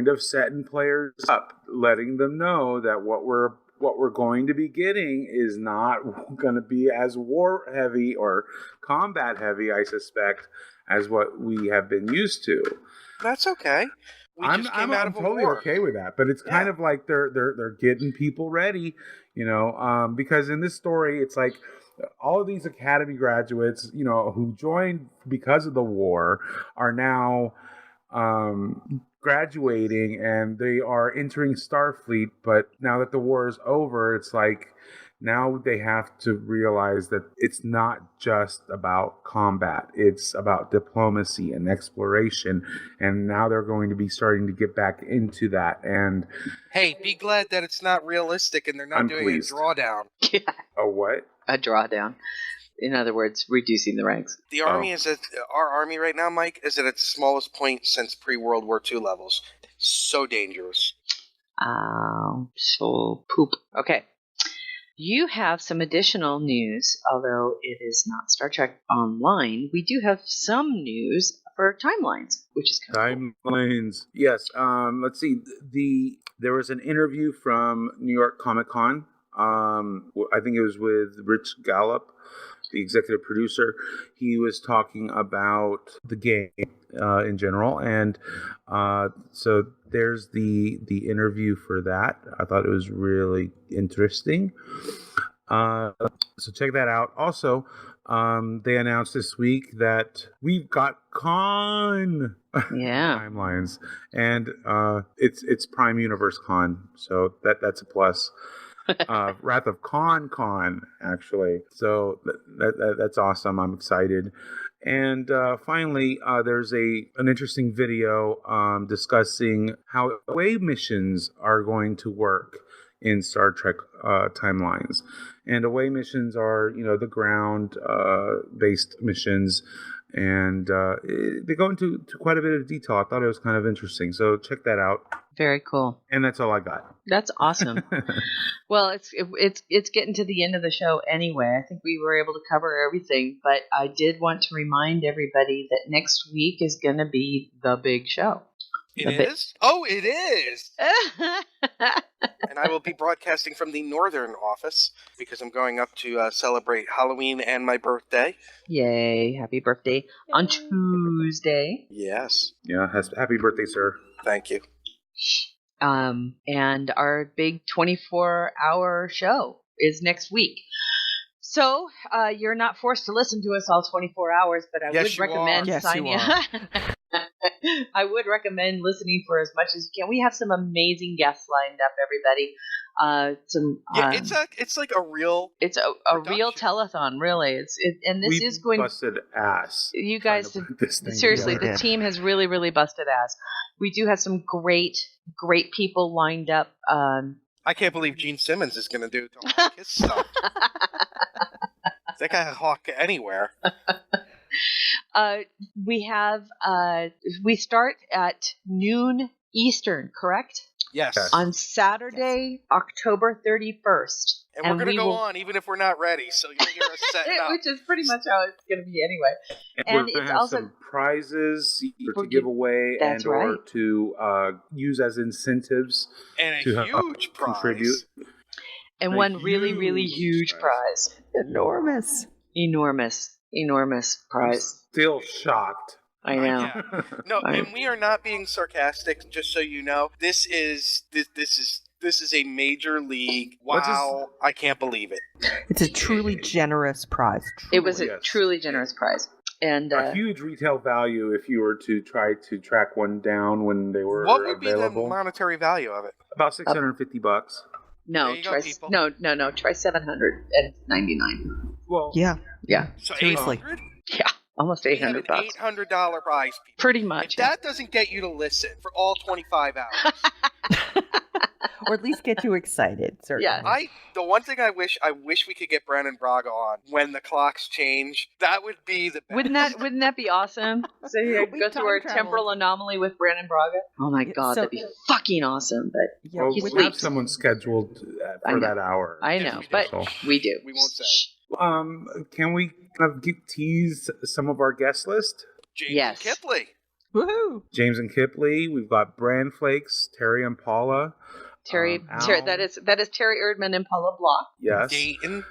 of setting players up, letting them know that what we're going to be getting is not going to be as war heavy or combat heavy, I suspect, as what we have been used to. That's okay. I'm totally okay with that, but it's kind of like they're getting people ready, because in this story it's like all of these academy graduates, who joined because of the war are now graduating and they are entering Starfleet, but now that the war is over, it's like now they have to realize that it's not just about combat. It's about diplomacy and exploration. And now they're going to be starting to get back into that. And Hey, be glad that it's not realistic and they're not I'm doing pleased. a drawdown. A what? A drawdown. In other words, reducing the ranks. The Army is at our Army right now, Mike, is at its smallest point since pre-World War II levels. So dangerous. So poop. Okay. You have some additional news, although it is not Star Trek Online. We do have some news for timelines, which is kind of Timelines. Yes. Let's see. There was an interview from New York Comic Con. I think it was with Rich Gallup, the executive producer. He was talking about the game in general, and so there's the interview for that. I thought it was really interesting. So check that out. Also, they announced this week that we've got Con timelines, and it's Prime Universe Con, so that's a plus. Wrath of Con actually. So that's awesome. I'm excited. And finally, there's an interesting video discussing how away missions are going to work in Star Trek timelines. And away missions are, the ground based missions. And they go into quite a bit of detail. I thought it was kind of interesting. So check that out. very cool. And that's all I got. That's awesome. Well, it's getting to the end of the show anyway. I think we were able to cover everything, but I did want to remind everybody that next week is going to be the big show. It is? Oh, it is! And I will be broadcasting from the northern office because I'm going up to celebrate Halloween and my birthday. Yay, happy birthday on Tuesday. Yes. Yeah, happy birthday, sir. Thank you. And our big 24-hour show is next week. So you're not forced to listen to us all 24 hours, but I would recommend signing up. I would recommend listening for as much as you can. We have some amazing guests lined up, everybody. It's like a real. It's a real telethon, really. And this is going. Busted ass. You guys, seriously, the team has really, really busted ass. We do have some great people lined up. I can't believe Gene Simmons is going to do his stuff. That guy can hawk anywhere. We start at noon Eastern, correct? Yes. On Saturday, October 31st. And we're going to go on even if we're not ready, so you'll hear us setting up. Which is pretty much how it's going to be anyway. And we're going to have some prizes to give away or to use as incentives. And to a huge prize. Contribute. And one really, really huge prize. Enormous prize. I'm still shocked. I know. Yeah. No, and we are not being sarcastic. Just so you know, this is a major league. Wow, I can't believe it. It's a truly generous prize. It was a truly generous prize, and a huge retail value if you were to try to track one down when they were What would available. be the monetary value of it? About $650. No, try $799. Well, yeah. So seriously, $800? Yeah, almost $800. $800 prize. People. Pretty much. If that doesn't get you to listen for all 25 hours. or at least get you excited. Certainly. Yeah. The one thing I wish we could get Brandon Braga on when the clocks change. That would be the best. Wouldn't that be awesome? So you go through our temporal anomaly with Brandon Braga. Oh my God, that'd be fucking awesome. But well, we have someone scheduled for that hour. I know, but we do. We won't say. Can we kind of tease some of our guest list? James and Kipley. Woohoo! James and Kipley. We've got Bran Flakes, Terry Impala. Terry, that is Terry Erdman and Paula Block. Yes. Dayton.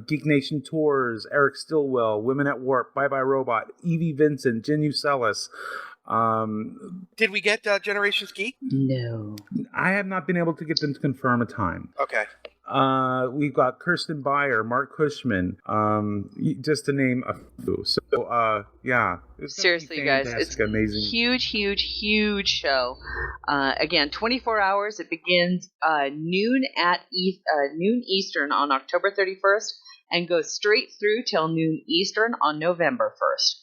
Geek Nation Tours, Eric Stillwell, Women at Warp, Bye Bye Robot, Evie Vincent, Jen Ucelis. Did we get Generations Geek? No. I have not been able to get them to confirm a time. Okay. We've got Kirsten Beyer, Mark Cushman, just to name a few. So, yeah. Seriously, you guys, it's amazing. Huge show. Again, 24 hours. It begins noon Eastern on October 31st and goes straight through till noon Eastern on November 1st.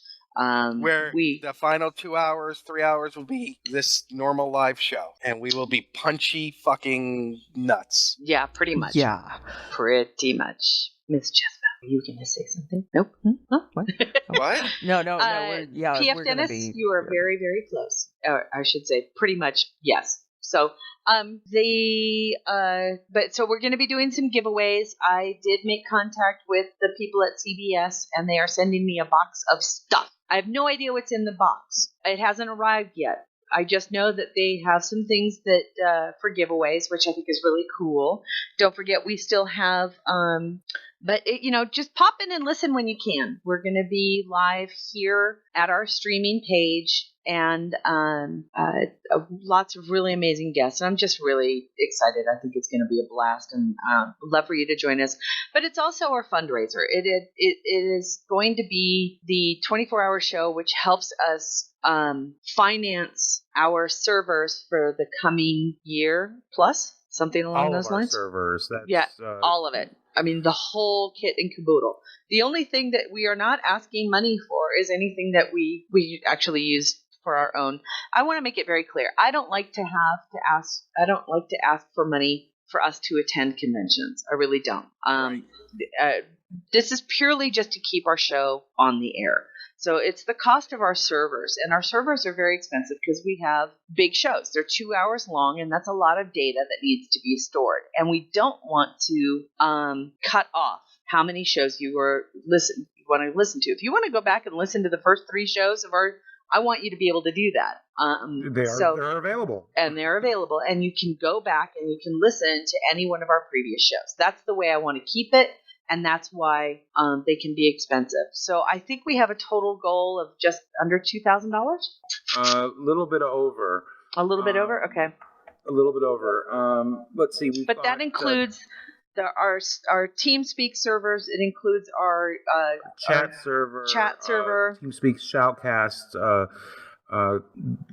Where the final 2 hours, 3 hours will be this normal live show, and we will be punchy fucking nuts. Yeah, pretty much. Yeah. Pretty much. Miss Jessica, are you going to say something? Nope. Huh? What? What? No. PF we're Dennis, you are very, very close. Or I should say, pretty much yes. So, so we're going to be doing some giveaways. I did make contact with the people at CBS, and they are sending me a box of stuff. I have no idea what's in the box. It hasn't arrived yet. I just know that they have some things that for giveaways, which I think is really cool. Don't forget, we still have, just pop in and listen when you can. We're going to be live here at our streaming page, and lots of really amazing guests. And I'm just really excited. I think it's going to be a blast, and love for you to join us. But it's also our fundraiser. It is going to be the 24-hour show, which helps us finance our servers for the coming year plus, something along those lines. All of our servers. All of it. I mean, the whole kit and caboodle. The only thing that we are not asking money for is anything that we actually use for our own. I want to make it very clear. I don't like to ask for money for us to attend conventions. I really don't. This is purely just to keep our show on the air. So it's the cost of our servers, and our servers are very expensive because we have big shows. They're 2 hours long, and that's a lot of data that needs to be stored. And we don't want to cut off how many shows you want to listen to. If you want to go back and listen to the first 3 shows of I want you to be able to do that. They're available. And they're available, and you can go back and you can listen to any one of our previous shows. That's the way I want to keep it. And that's why they can be expensive. So I think we have a total goal of just under $2,000. A little bit over. A little bit over? Okay. A little bit over. Let's see. But that includes our TeamSpeak servers. It includes our chat server. TeamSpeak Shoutcast.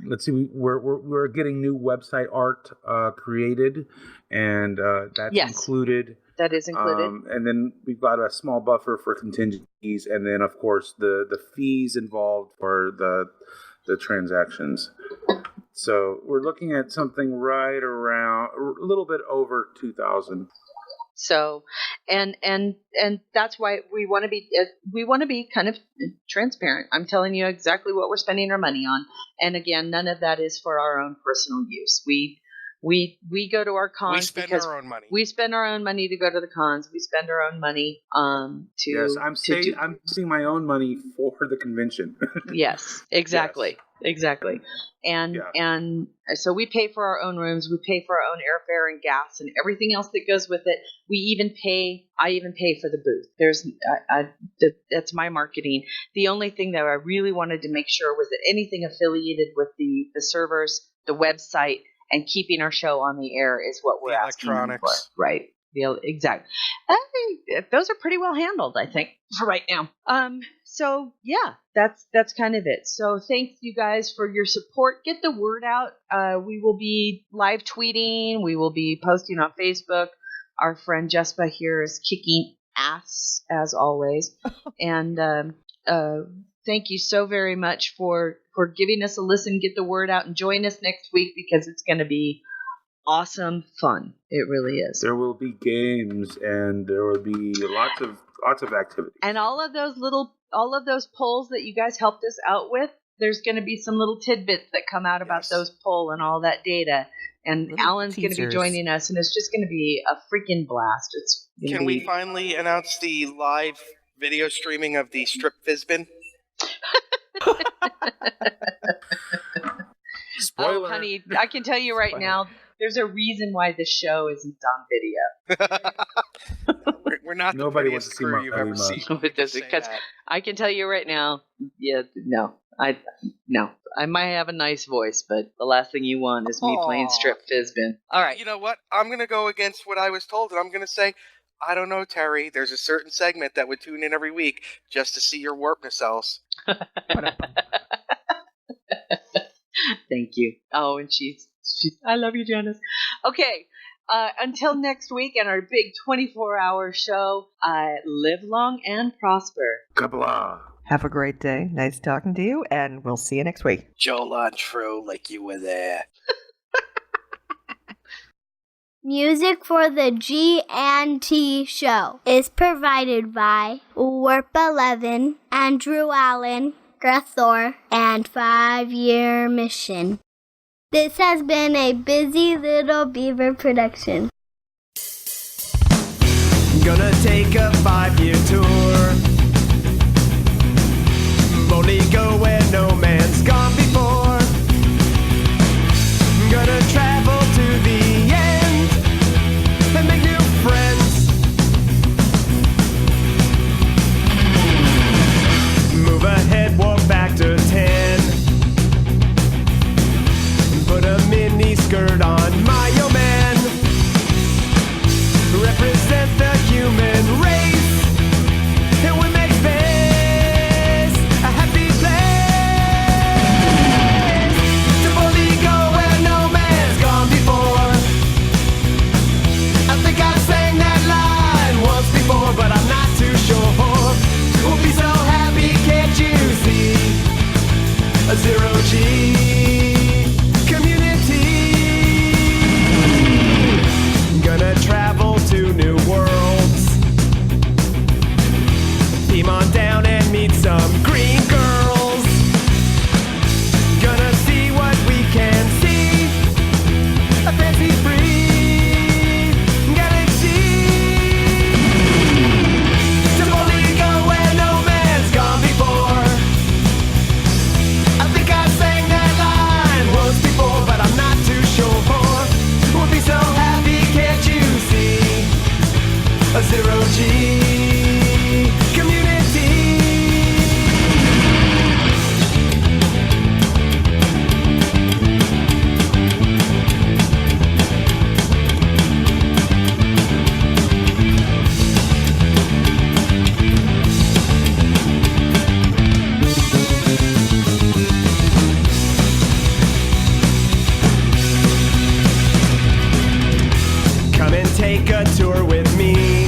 Let's see. We're getting new website art created, and that's included. That is included. And then we've got a small buffer for contingencies, and then of course the fees involved for the transactions. So we're looking at something right around a little bit over 2,000. So, and that's why we want to be kind of transparent. I'm telling you exactly what we're spending our money on, and again, none of that is for our own personal use. We go to our cons. We spend our own money. We spend our own money to go to the cons. We spend our own money to. Yes, I'm saving my own money for the convention. Yes, exactly, yes. Exactly, and so we pay for our own rooms. We pay for our own airfare and gas and everything else that goes with it. I even pay for the booth. That's my marketing. The only thing that I really wanted to make sure was that anything affiliated with the servers, the website, and keeping our show on the air is what we're asking for. Right. Exactly. Those are pretty well handled, I think, for right now. So yeah, that's kind of it. So thanks you guys for your support. Get the word out. We will be live tweeting. We will be posting on Facebook. Our friend Jespa here is kicking ass as always. And thank you so very much for giving us a listen. Get the word out and join us next week because it's going to be awesome fun. It really is. There will be games and there will be lots of activities. And all of those polls that you guys helped us out with, there's going to be some little tidbits that come out about those poll and all that data. And little Alan's going to be joining us, and it's just going to be a freaking blast. Can we finally announce the live video streaming of the strip Fizbin? Spoiler. Oh, honey, I can tell you right now, there's a reason why the show isn't on video. We're not the prettiest crew you've ever seen. Because I can tell you right now, I might have a nice voice, but the last thing you want is me playing strip Fizbin. All right. You know what? I'm going to go against what I was told, and I'm going to say, I don't know, Terry. There's a certain segment that would tune in every week just to see your warp nacelles. Thank you. Oh, and she's I love you, Janice. Okay. Until next week and our big 24-hour show, live long and prosper. Kabla. Have a great day. Nice talking to you, and we'll see you next week. Joe Lontrue, like you were there. Music for the G&T show is provided by Warp 11, Andrew Allen, Grethor, and 5-Year Mission. This has been a Busy Little Beaver production. Gonna take a 5-year tour. Boldly go where no man's gone before. Gonna travel to the end and make new friends. Move ahead, walk back to 10. Put a mini skirt on my old man. Represent the human race. And we make space a happy place. To boldly go where no man's gone before. I think I sang that line once before, but I'm not too sure. We'll be so happy, can't you see? A zero-G gonna travel to new worlds. Beam on down and meet some green girls. Gonna see what we can see. A fancy free galaxy. To boldly go where no man's gone before. I think I sang that line once before, but I'm not too sure. We'll be so happy, can't you see? A zero-G community. Come and take a tour with me.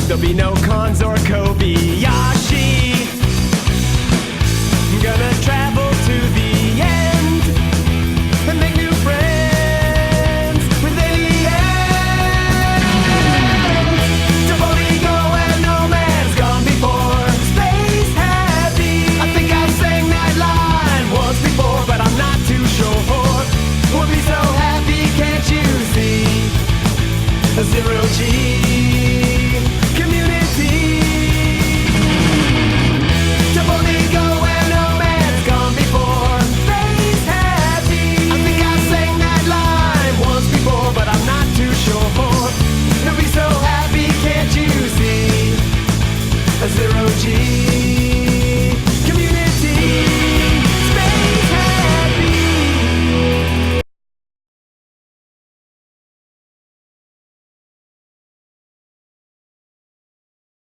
There'll be no cons or Kobayashi. Gonna try